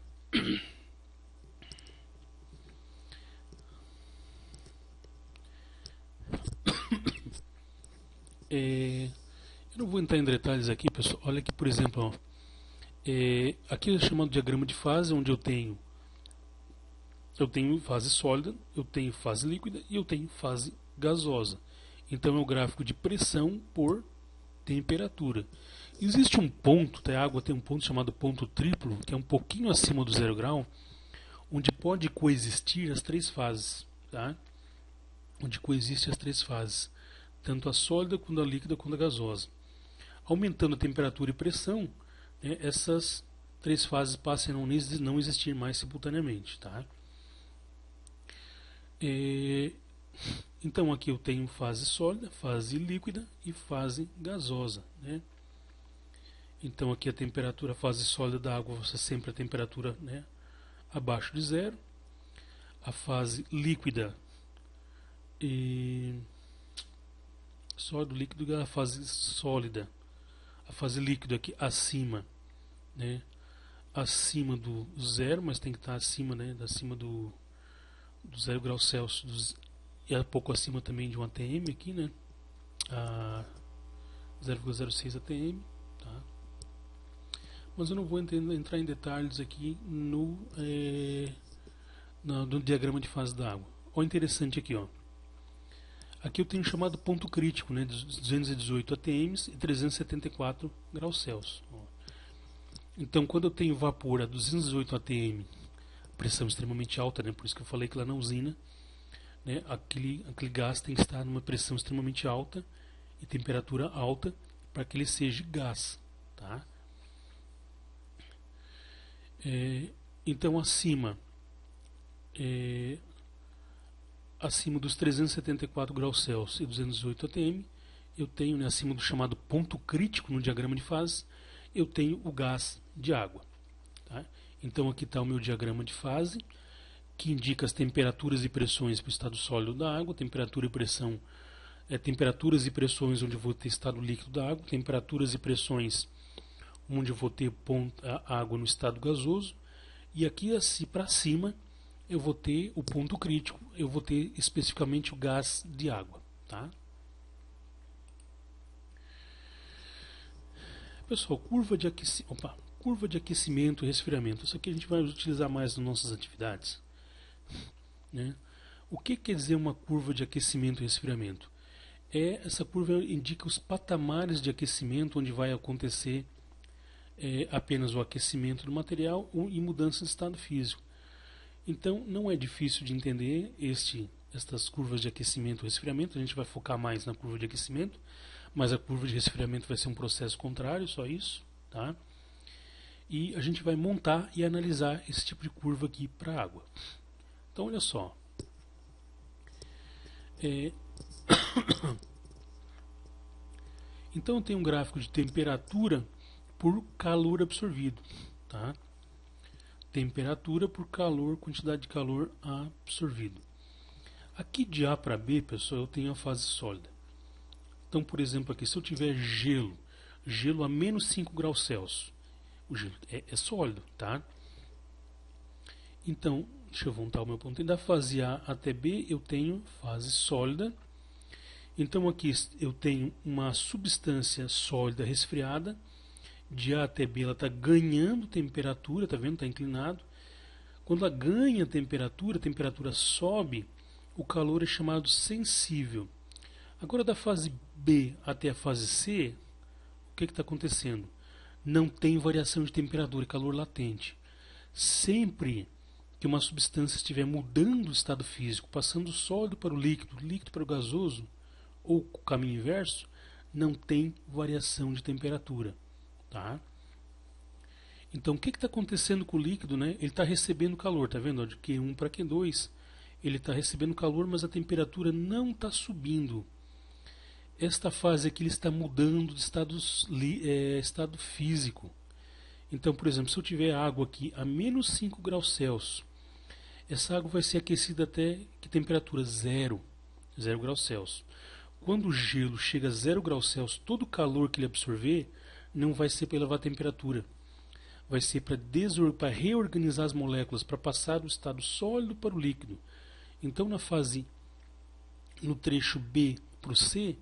Eu não vou entrar em detalhes aqui, pessoal. Olha aqui, por exemplo, ó, aqui é chamado diagrama de fase, onde eu tenho fase sólida, eu tenho fase líquida e eu tenho fase gasosa. Então é o gráfico de pressão por temperatura. Existe um ponto, a água tem um ponto chamado ponto triplo, que é um pouquinho acima do 0 grau, onde pode coexistir as três fases. Tá? Onde coexistem as três fases, tanto a sólida, quanto a líquida, quanto a gasosa. Aumentando a temperatura e pressão, né, essas três fases passam a não existir mais simultaneamente. Tá? Então aqui eu tenho fase sólida, fase líquida e fase gasosa. Né? Então aqui a temperatura, a fase sólida da água, você sempre a temperatura, né, abaixo de zero. A fase líquida E sólido, líquido é a fase sólida. A fase líquida aqui acima, né? Acima do zero, mas tem que estar acima, né? Acima do 0 graus Celsius, e é pouco acima também de um ATM aqui, né? A 0,06 ATM, tá? Mas eu não vou entrar em detalhes aqui no diagrama de fase da água. Olha interessante aqui, ó. Aqui eu tenho chamado ponto crítico, né, de 218 atms e 374 graus Celsius. Ó. Então, quando eu tenho vapor a 218 atm, pressão extremamente alta, né, por isso que eu falei que lá na usina, né, aquele gás tem que estar numa pressão extremamente alta e temperatura alta para que ele seja gás. Tá? Então, acima dos 374 graus Celsius e 218 atm, eu tenho, né, acima do chamado ponto crítico no diagrama de fase, eu tenho o gás de água. Tá? Então aqui está o meu diagrama de fase, que indica as temperaturas e pressões para o estado sólido da água, temperatura e pressão, temperaturas e pressões onde eu vou ter estado líquido da água, temperaturas e pressões onde eu vou ter a água no estado gasoso, e aqui assim para cima eu vou ter o ponto crítico, eu vou ter especificamente o gás de água. Tá? Pessoal, curva de aquecimento e resfriamento. Isso aqui a gente vai utilizar mais nas nossas atividades. Né? O que quer dizer uma curva de aquecimento e resfriamento? Essa curva indica os patamares de aquecimento onde vai acontecer apenas o aquecimento do material e mudança de estado físico. Então, não é difícil de entender estas curvas de aquecimento e resfriamento. A gente vai focar mais na curva de aquecimento, mas a curva de resfriamento vai ser um processo contrário, só isso. Tá? E a gente vai montar e analisar esse tipo de curva aqui para a água. Então, olha só. Então, eu tenho um gráfico de temperatura por calor absorvido. Tá? Temperatura por calor, quantidade de calor absorvido. Aqui de A para B, pessoal, eu tenho a fase sólida. Então, por exemplo, aqui, se eu tiver gelo a menos 5 graus Celsius, o gelo é sólido, tá? Então, deixa eu voltar o meu ponto. Da fase A até B, eu tenho fase sólida. Então, aqui eu tenho uma substância sólida resfriada. De A até B, ela está ganhando temperatura, tá vendo? Está inclinado. Quando ela ganha temperatura, a temperatura sobe, o calor é chamado sensível. Agora, da fase B até a fase C, o que está acontecendo? Não tem variação de temperatura, é calor latente. Sempre que uma substância estiver mudando o estado físico, passando do sólido para o líquido, do líquido para o gasoso, ou o caminho inverso, não tem variação de temperatura. Tá? Então, o que está acontecendo com o líquido? Né? Ele está recebendo calor, tá vendo? De Q1 para Q2, ele está recebendo calor, mas a temperatura não está subindo. Esta fase aqui ele está mudando de estado físico. Então, por exemplo, se eu tiver água aqui a menos 5 graus Celsius, essa água vai ser aquecida até que temperatura? 0 graus Celsius. Quando o gelo chega a 0 graus Celsius, todo o calor que ele absorver não vai ser para elevar a temperatura. Vai ser para reorganizar as moléculas, para passar do estado sólido para o líquido. Então, no trecho B para o C,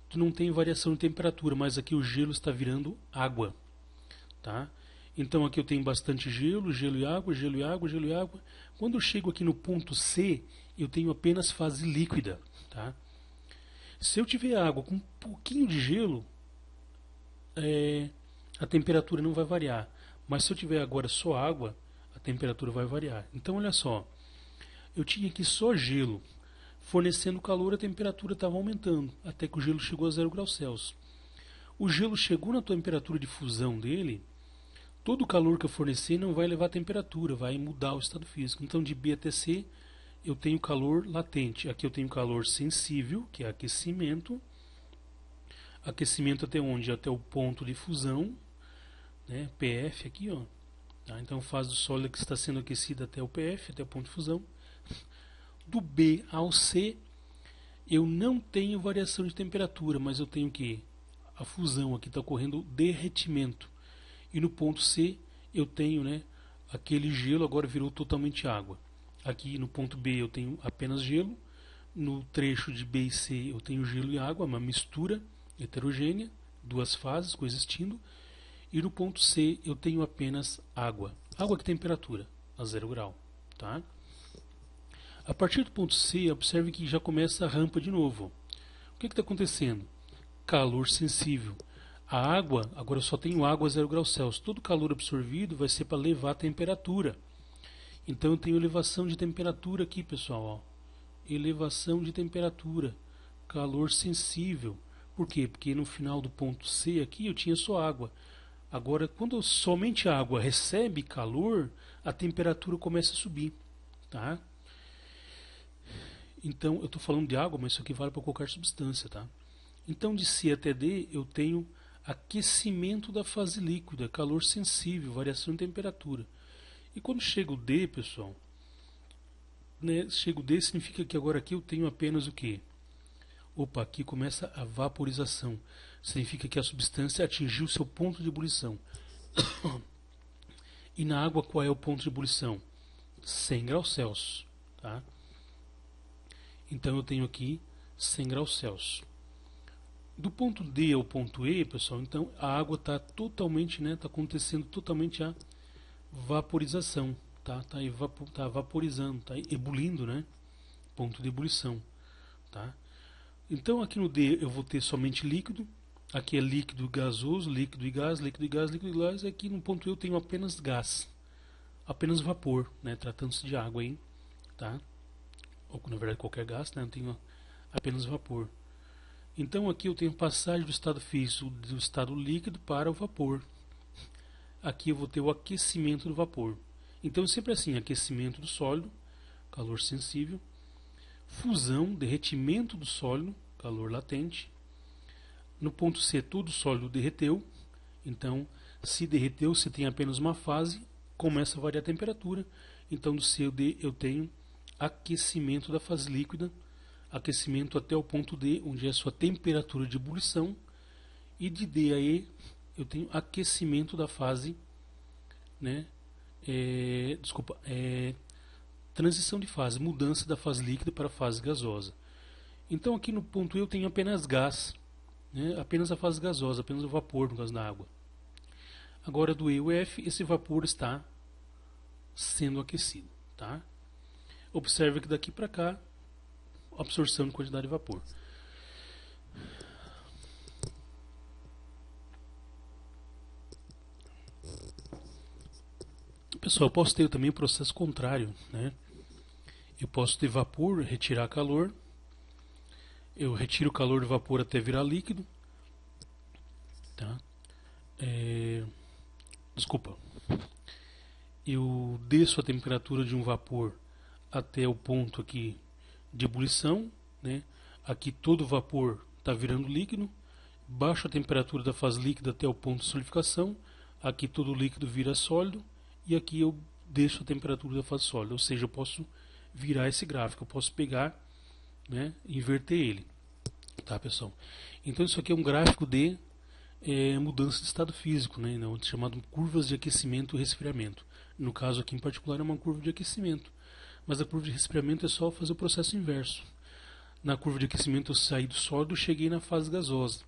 tu não tem variação de temperatura, mas aqui o gelo está virando água. Tá? Então, aqui eu tenho bastante gelo, gelo e água, gelo e água, gelo e água. Quando eu chego aqui no ponto C, eu tenho apenas fase líquida. Tá? Se eu tiver água com um pouquinho de gelo, a temperatura não vai variar. Mas se eu tiver agora só água, a temperatura vai variar. Então, olha só. Eu tinha aqui só gelo. Fornecendo calor, a temperatura estava aumentando, até que o gelo chegou a 0 graus Celsius. O gelo chegou na temperatura de fusão dele, todo o calor que eu fornecer não vai levar a temperatura, vai mudar o estado físico. Então, de B até C, eu tenho calor latente. Aqui eu tenho calor sensível, que é aquecimento. Aquecimento até onde? Até o ponto de fusão, né? PF aqui, ó. Tá? Então, fase do sólido que está sendo aquecida até o PF, até o ponto de fusão. Do B ao C, eu não tenho variação de temperatura, mas eu tenho que a fusão aqui está ocorrendo derretimento. E no ponto C eu tenho, né, aquele gelo agora virou totalmente água. Aqui no ponto B eu tenho apenas gelo. No trecho de B e C eu tenho gelo e água, uma mistura heterogênea, duas fases coexistindo. E no ponto C eu tenho apenas água. Água que temperatura? A 0 grau. Tá? A partir do ponto C, observe que já começa a rampa de novo. O que está acontecendo? Calor sensível. A água, agora eu só tenho água a 0 graus Celsius. Todo calor absorvido vai ser para levar a temperatura. Então eu tenho elevação de temperatura aqui, pessoal. Ó. Elevação de temperatura. Calor sensível. Por quê? Porque no final do ponto C aqui eu tinha só água. Agora, quando somente a água recebe calor, a temperatura começa a subir. Tá? Então, eu estou falando de água, mas isso aqui vale para qualquer substância. Tá? Então, de C até D, eu tenho aquecimento da fase líquida, calor sensível, variação de temperatura. E quando chega o D, pessoal, né, chega o D significa que agora aqui eu tenho apenas o quê? Opa, aqui começa a vaporização. Significa que a substância atingiu seu ponto de ebulição. E na água qual é o ponto de ebulição? 100 graus Celsius. Tá? Então eu tenho aqui 100 graus Celsius. Do ponto D ao ponto E, pessoal, então a água está totalmente, né, está acontecendo totalmente a vaporização, tá vaporizando, tá ebulindo, né, ponto de ebulição, tá? Então aqui no D eu vou ter somente líquido, aqui é líquido gasoso, líquido e gás, líquido e gás, líquido e gás, e aqui no ponto E eu tenho apenas gás, apenas vapor, né, tratando-se de água aí, tá? Ou na verdade qualquer gás, né, eu tenho apenas vapor. Então aqui eu tenho passagem do estado físico do estado líquido para o vapor. Aqui eu vou ter o aquecimento do vapor. Então sempre assim, aquecimento do sólido, calor sensível, fusão, derretimento do sólido, calor latente. No ponto C todo o sólido derreteu, então se derreteu, se tem apenas uma fase, começa a variar a temperatura. Então do C ao D eu tenho aquecimento da fase líquida, aquecimento até o ponto D, onde é a sua temperatura de ebulição, e de D a E eu tenho aquecimento da fase, né, transição de fase, mudança da fase líquida para a fase gasosa. Então aqui no ponto E eu tenho apenas gás, né, apenas a fase gasosa, apenas o vapor no caso da água. Agora do E ao F, esse vapor está sendo aquecido. Tá? Observe que daqui para cá, absorção de quantidade de vapor. Pessoal, eu posso ter também o processo contrário, né? Eu posso ter vapor, retirar calor, eu retiro o calor do vapor até virar líquido, tá? Desculpa, eu desço a temperatura de um vapor até o ponto aqui de ebulição, né? Aqui todo o vapor está virando líquido, baixo a temperatura da fase líquida até o ponto de solidificação, aqui todo o líquido vira sólido, e aqui eu deixo a temperatura da fase sólida, ou seja, eu posso virar esse gráfico, eu posso pegar, né, inverter ele, tá, pessoal? Então isso aqui é um gráfico de mudança de estado físico, né, chamado curvas de aquecimento e resfriamento. No caso aqui em particular é uma curva de aquecimento, mas a curva de resfriamento é só fazer o processo inverso. Na curva de aquecimento eu saí do sólido e cheguei na fase gasosa.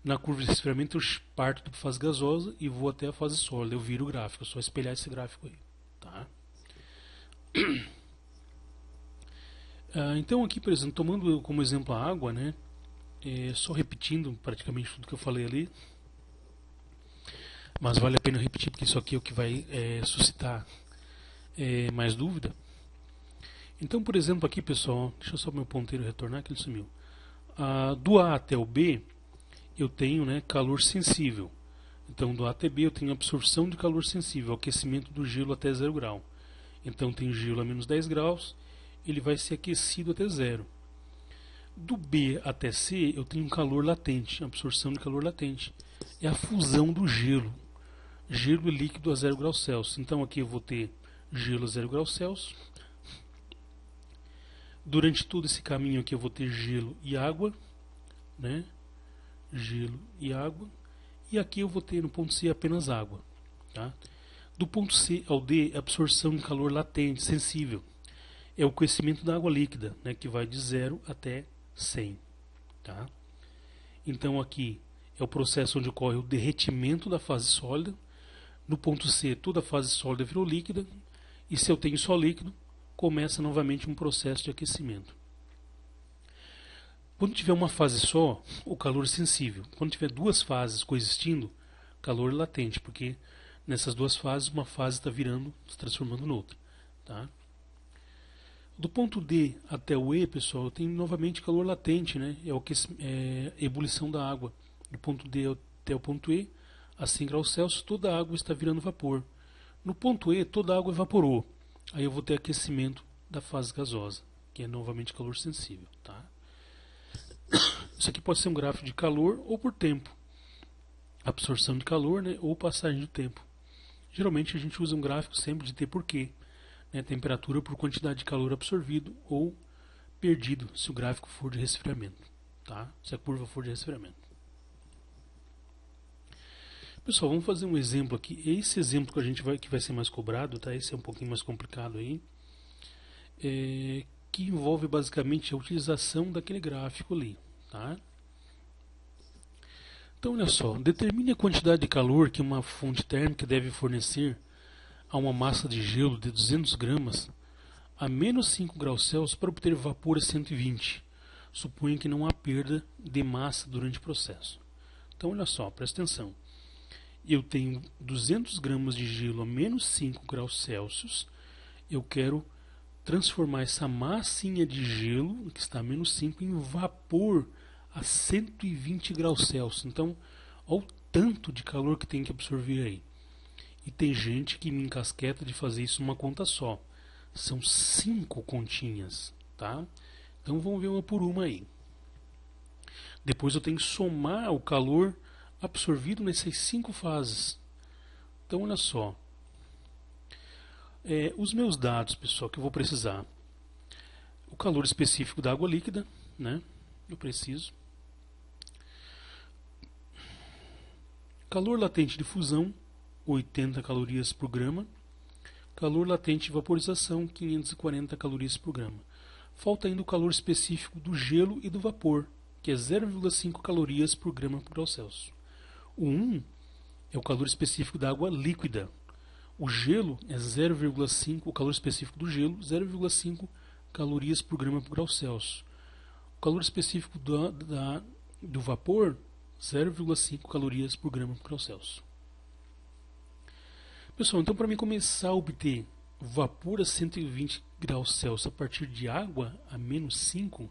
Na curva de resfriamento eu parto da fase gasosa e vou até a fase sólida. Eu viro o gráfico, é só espelhar esse gráfico aí. Tá? Então aqui, por exemplo, tomando como exemplo a água, né? Só repetindo praticamente tudo que eu falei ali. Mas vale a pena repetir porque isso aqui é o que vai suscitar mais dúvida. Então, por exemplo, aqui, pessoal, deixa eu só meu ponteiro retornar que ele sumiu. Do A até o B, eu tenho, né, calor sensível. Então, do A até B, eu tenho absorção de calor sensível, aquecimento do gelo até 0 grau. Então, tem gelo a menos 10 graus, ele vai ser aquecido até 0. Do B até C, eu tenho calor latente, absorção de calor latente. É a fusão do gelo. Gelo e líquido a 0 graus Celsius. Então, aqui eu vou ter gelo a 0 graus Celsius. Durante todo esse caminho aqui eu vou ter gelo e água, né? Gelo e água. E aqui eu vou ter no ponto C apenas água, tá? Do ponto C ao D, absorção de calor latente, sensível. É o aquecimento da água líquida, né, que vai de 0 até 100. Tá? Então aqui é o processo onde ocorre o derretimento da fase sólida. No ponto C, toda a fase sólida virou líquida. E se eu tenho só líquido, começa novamente um processo de aquecimento. Quando tiver uma fase só, o calor é sensível. Quando tiver duas fases coexistindo, calor latente, porque nessas duas fases, uma fase está virando, se transformando em outra. Tá? Do ponto D até o E, pessoal, eu tenho novamente calor latente, né? É a ebulição da água. Do ponto D até o ponto E, a 100 graus Celsius, toda a água está virando vapor. No ponto E, toda a água evaporou. Aí eu vou ter aquecimento da fase gasosa, que é novamente calor sensível. Tá? Isso aqui pode ser um gráfico de calor ou por tempo. Absorção de calor, né? Ou passagem do tempo. Geralmente a gente usa um gráfico sempre de T por Q, né? Temperatura por quantidade de calor absorvido ou perdido, se o gráfico for de resfriamento, tá? Se a curva for de resfriamento. Pessoal, vamos fazer um exemplo aqui. Esse exemplo que vai ser mais cobrado, tá? Esse é um pouquinho mais complicado aí, que envolve basicamente a utilização daquele gráfico ali, tá? Então, olha só, determine a quantidade de calor que uma fonte térmica deve fornecer a uma massa de gelo de 200 gramas a menos 5 graus Celsius para obter vapor a 120. Suponha que não há perda de massa durante o processo. Então, olha só, presta atenção. Eu tenho 200 gramas de gelo a menos 5 graus Celsius. Eu quero transformar essa massinha de gelo, que está a menos 5, em vapor a 120 graus Celsius. Então, olha o tanto de calor que tem que absorver aí. E tem gente que me encasqueta de fazer isso numa conta só. São 5 continhas, tá? Então vamos ver uma por uma aí. Depois eu tenho que somar o calor absorvido nessas 5 fases. Então olha só. Os meus dados, pessoal, que eu vou precisar. O calor específico da água líquida, né? Eu preciso. Calor latente de fusão, 80 calorias por grama. Calor latente de vaporização, 540 calorias por grama. Falta ainda o calor específico do gelo e do vapor, que é 0,5 calorias por grama por grau Celsius. O 1 é o calor específico da água líquida. O gelo é 0,5, o calor específico do gelo, 0,5 calorias por grama por grau Celsius. O calor específico do vapor, 0,5 calorias por grama por grau Celsius. Pessoal, então para mim começar a obter vapor a 120 graus Celsius a partir de água a menos 5,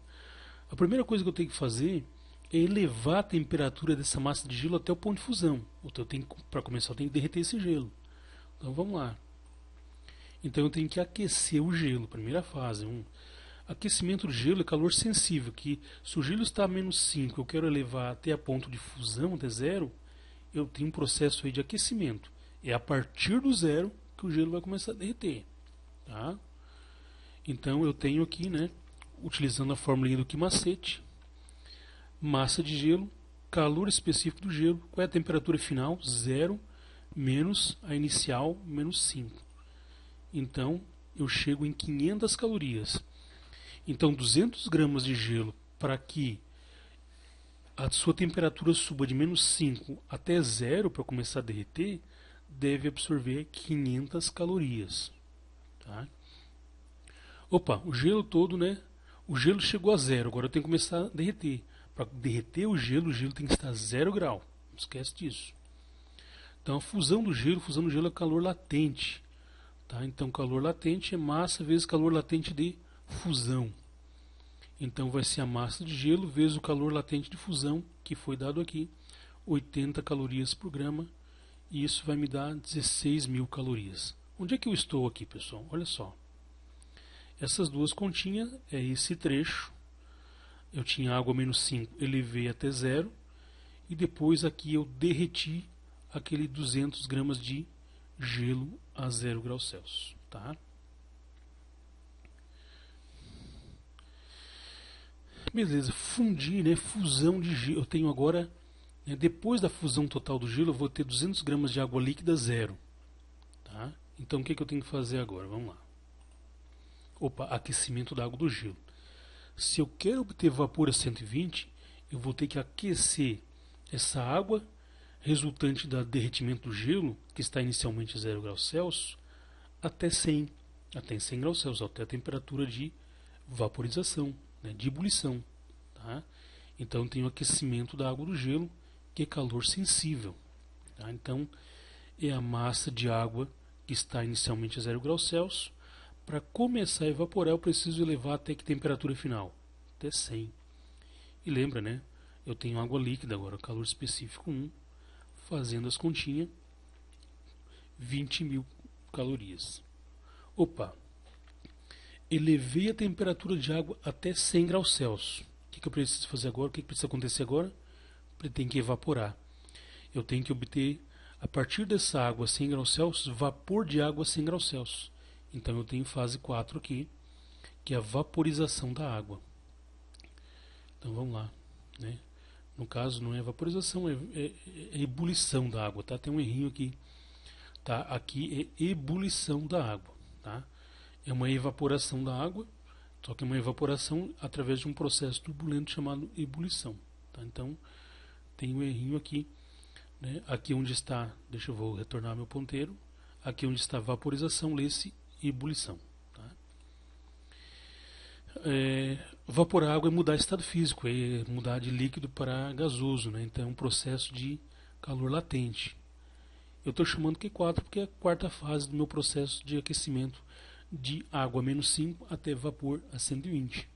a primeira coisa que eu tenho que fazer é elevar a temperatura dessa massa de gelo até o ponto de fusão. Então, para começar, eu tenho que derreter esse gelo. Então vamos lá. Então eu tenho que aquecer o gelo, primeira fase. Aquecimento do gelo é calor sensível, que se o gelo está a menos 5, eu quero elevar até a ponto de fusão, até zero, eu tenho um processo aí de aquecimento. É a partir do zero que o gelo vai começar a derreter. Tá? Então eu tenho aqui, né, utilizando a fórmula do Kimacete, massa de gelo, calor específico do gelo, qual é a temperatura final? 0 menos a inicial, menos 5. Então eu chego em 500 calorias. Então 200 gramas de gelo, para que a sua temperatura suba de menos 5 até 0 para começar a derreter, deve absorver 500 calorias. Tá? Opa, o gelo todo, né? O gelo chegou a 0, agora eu tenho que começar a derreter. Para derreter o gelo tem que estar a 0 grau. Não esquece disso. Então a fusão do gelo é calor latente. Tá? Então calor latente é massa vezes calor latente de fusão. Então vai ser a massa de gelo vezes o calor latente de fusão, que foi dado aqui, 80 calorias por grama. E isso vai me dar 16.000 calorias. Onde é que eu estou aqui, pessoal? Olha só. Essas duas continhas é esse trecho. Eu tinha água menos 5, elevei até 0. E depois aqui eu derreti aquele 200 gramas de gelo a 0 graus Celsius. Tá? Beleza, fundir, né? Fusão de gelo. Eu tenho agora, né, depois da fusão total do gelo, eu vou ter 200 gramas de água líquida zero. Tá? Então o que eu tenho que fazer agora? Vamos lá. Opa, aquecimento da água do gelo. Se eu quero obter vapor a 120, eu vou ter que aquecer essa água resultante do derretimento do gelo, que está inicialmente a 0 graus Celsius, até 100 graus Celsius, até a temperatura de vaporização, né, de ebulição. Tá? Então eu tenho aquecimento da água do gelo, que é calor sensível. Tá? Então é a massa de água que está inicialmente a 0 graus Celsius. Para começar a evaporar, eu preciso elevar até que temperatura final? Até 100. E lembra, né? Eu tenho água líquida agora, calor específico 1, fazendo as continhas, 20.000 calorias. Opa! Elevei a temperatura de água até 100 graus Celsius. O que eu preciso fazer agora? O que precisa acontecer agora? Tem que evaporar. Eu tenho que obter, a partir dessa água a 100 graus Celsius, vapor de água a 100 graus Celsius. Então eu tenho fase 4 aqui, que é a vaporização da água. Então vamos lá, né? No caso não é vaporização, é ebulição da água, tá? Tem um errinho aqui, tá? Aqui é ebulição da água, tá? É uma evaporação da água, só que é uma evaporação através de um processo turbulento chamado ebulição, tá? Então tem um errinho aqui, né? Aqui onde está, vou retornar meu ponteiro, aqui onde está vaporização, lê-se ebulição. Tá? Evaporar água é mudar estado físico, é mudar de líquido para gasoso, né? Então é um processo de calor latente. Eu estou chamando Q4 porque é a quarta fase do meu processo de aquecimento de água a menos 5 até vapor a 120.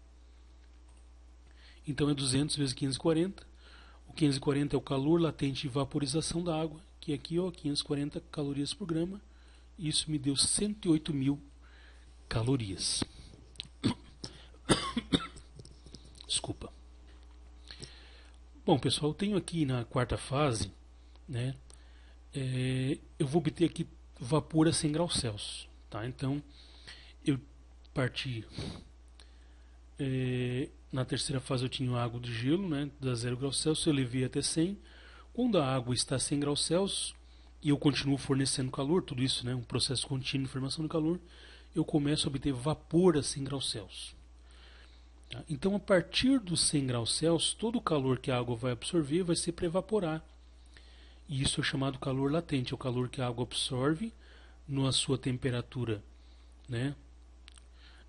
Então é 200 vezes 540. O 540 é o calor latente de vaporização da água, que é aqui, ó, 540 calorias por grama. Isso me deu 108.000 calorias. Desculpa. Bom, pessoal, eu tenho aqui na quarta fase, né, eu vou obter aqui vapor a 100 graus Celsius. Tá? Então, eu parti. Na terceira fase eu tinha água de gelo, né, da 0 graus Celsius, eu levei até 100. Quando a água está a 100 graus Celsius, e eu continuo fornecendo calor, tudo isso, né, um processo contínuo de formação de calor, eu começo a obter vapor a 100 graus Celsius. Tá? Então, a partir dos 100 graus Celsius, todo o calor que a água vai absorver vai ser para evaporar. E isso é chamado calor latente, é o calor que a água absorve na sua temperatura, né,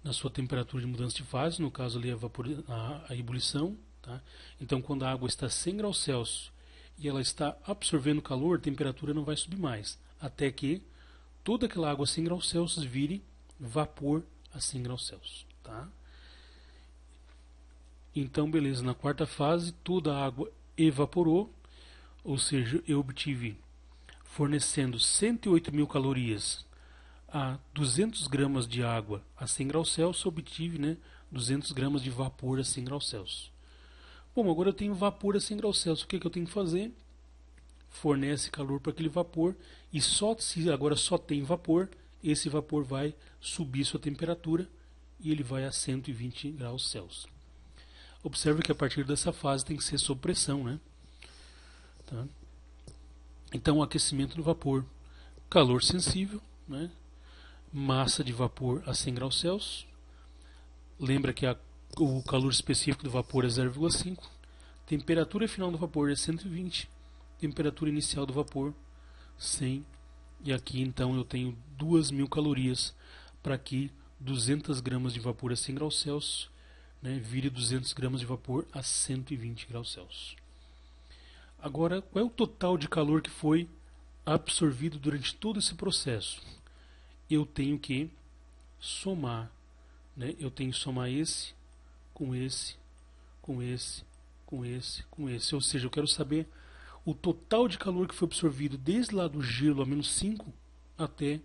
na sua temperatura de mudança de fase, no caso ali a ebulição. Tá? Então, quando a água está a 100 graus Celsius e ela está absorvendo calor, a temperatura não vai subir mais, até que toda aquela água a 100 graus Celsius vire vapor a 100 graus Celsius. Tá? Então, beleza, na quarta fase toda a água evaporou, ou seja, eu obtive, fornecendo 108.000 calorias a 200 gramas de água a 100 graus Celsius, obtive, né, 200 gramas de vapor a 100 graus Celsius. Bom, agora eu tenho vapor a 100 graus Celsius. O que eu tenho que fazer? Fornece calor para aquele vapor e se agora só tem vapor, esse vapor vai subir sua temperatura e ele vai a 120 graus Celsius. Observe que a partir dessa fase tem que ser sob pressão, né? Tá? Então, o aquecimento do vapor, calor sensível, né? Massa de vapor a 100 graus Celsius. Lembra que o calor específico do vapor é 0,5. Temperatura final do vapor é 120. Temperatura inicial do vapor 100. E aqui então eu tenho 2.000 calorias para que 200 gramas de vapor a 100 graus Celsius, né, vire 200 gramas de vapor a 120 graus Celsius. Agora, qual é o total de calor que foi absorvido durante todo esse processo? Eu tenho que somar, né? Eu tenho que somar esse com esse, com esse, com esse, com esse. Ou seja, eu quero saber o total de calor que foi absorvido desde lá do gelo a menos 5 até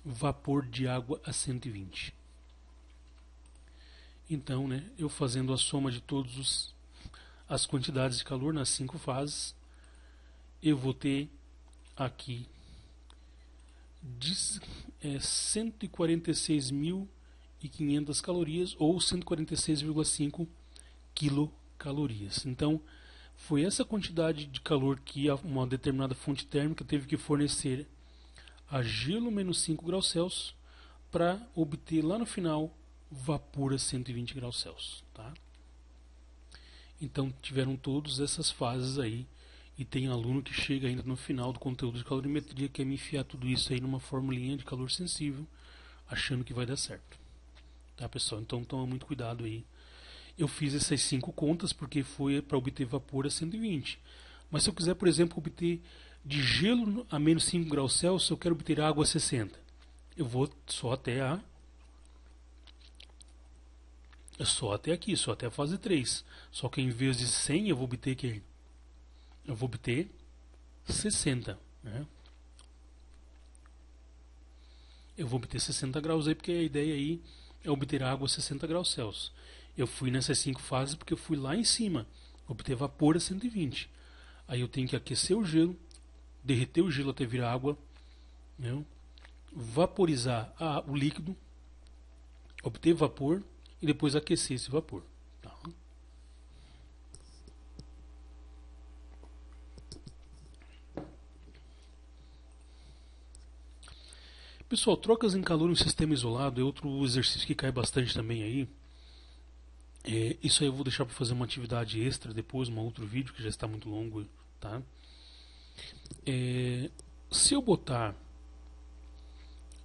vapor de água a 120. Então, né, eu fazendo a soma de todas as quantidades de calor nas 5 fases, eu vou ter aqui 146.500 calorias ou 146,5 quilocalorias. Então, foi essa quantidade de calor que uma determinada fonte térmica teve que fornecer a gelo menos 5 graus Celsius para obter lá no final vapor a 120 graus Celsius. Tá? Então tiveram todas essas fases aí, e tem aluno que chega ainda no final do conteúdo de calorimetria que quer me enfiar tudo isso aí numa formulinha de calor sensível, achando que vai dar certo. Tá, pessoal? Então toma muito cuidado aí. Eu fiz essas 5 contas porque foi para obter vapor a 120. Mas se eu quiser, por exemplo, obter de gelo a menos 5 graus Celsius, eu quero obter água a 60. Eu vou só até aqui, só até a fase 3. Só que em vez de 100 eu vou obter que eu vou obter 60, né? Eu vou obter 60 graus aí porque a ideia aí é obter água a 60 graus Celsius. Eu fui nessas 5 fases porque eu fui lá em cima, obter vapor a 120. Aí eu tenho que aquecer o gelo, derreter o gelo até virar água, né? Vaporizar o líquido, obter vapor e depois aquecer esse vapor. Tá? Pessoal, trocas em calor em sistema isolado é outro exercício que cai bastante também aí. Isso aí eu vou deixar para fazer uma atividade extra depois, um outro vídeo que já está muito longo. Tá? Se eu botar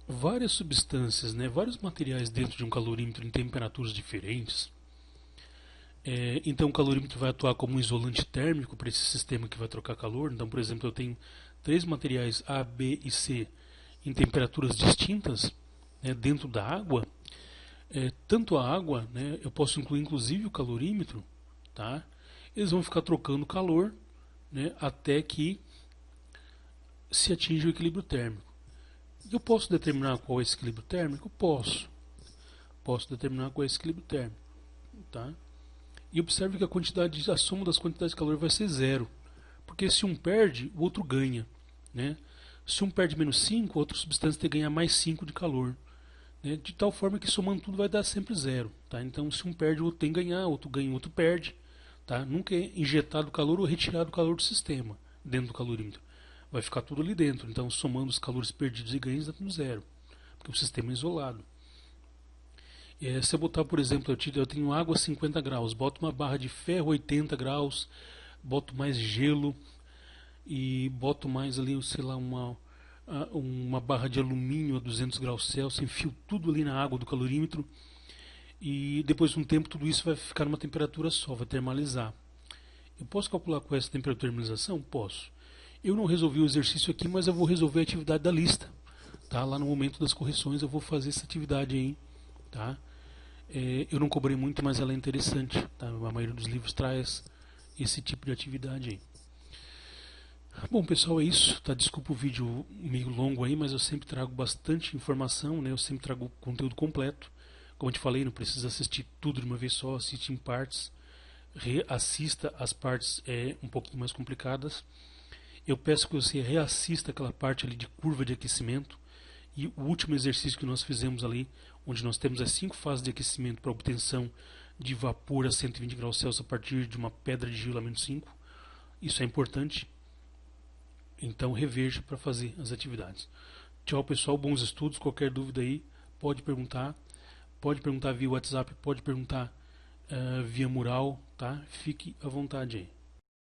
várias substâncias, né, vários materiais dentro de um calorímetro em temperaturas diferentes, então o calorímetro vai atuar como um isolante térmico para esse sistema que vai trocar calor. Então, por exemplo, eu tenho 3 materiais A, B e C em temperaturas distintas, né, dentro da água. Tanto a água, né, eu posso incluir inclusive o calorímetro, tá? Eles vão ficar trocando calor, né, até que se atinja o equilíbrio térmico. Eu posso determinar qual é esse equilíbrio térmico? Posso determinar qual é esse equilíbrio térmico, tá? E observe que a soma das quantidades de calor vai ser 0, porque se um perde, o outro ganha, né? Se um perde menos 5, a outra substância tem que ganhar mais 5 de calor, né? De tal forma que somando tudo vai dar sempre 0, tá? Então se um perde, o outro tem que ganhar, outro ganha, o outro perde, tá? Nunca é injetado calor ou retirado calor do sistema dentro do calorímetro. Vai ficar tudo ali dentro. Então, somando os calores perdidos e ganhos, dá tudo 0, porque o sistema é isolado. Se eu botar, por exemplo, eu tenho água a 50 graus, boto uma barra de ferro a 80 graus, boto mais gelo e boto mais ali, sei lá, uma barra de alumínio a 200 graus Celsius, enfio tudo ali na água do calorímetro e depois de um tempo tudo isso vai ficar numa temperatura só, vai termalizar. Eu posso calcular com essa temperatura de termalização? Posso. Eu não resolvi o exercício aqui, mas eu vou resolver a atividade da lista. Tá? Lá no momento das correções eu vou fazer essa atividade aí. Tá? Eu não cobrei muito, mas ela é interessante. Tá? A maioria dos livros traz esse tipo de atividade aí. Bom, pessoal, é isso. Tá? Desculpa o vídeo meio longo aí, mas eu sempre trago bastante informação, né? Eu sempre trago conteúdo completo. Como eu te falei, não precisa assistir tudo de uma vez só, assiste em partes. Reassista as partes um pouquinho mais complicadas. Eu peço que você reassista aquela parte ali de curva de aquecimento e o último exercício que nós fizemos ali, onde nós temos as 5 fases de aquecimento para obtenção de vapor a 120 graus Celsius a partir de uma pedra de gelo a menos 5. Isso é importante. Então reveja para fazer as atividades. Tchau, pessoal, bons estudos. Qualquer dúvida aí, pode perguntar via WhatsApp, pode perguntar via mural, tá? Fique à vontade aí.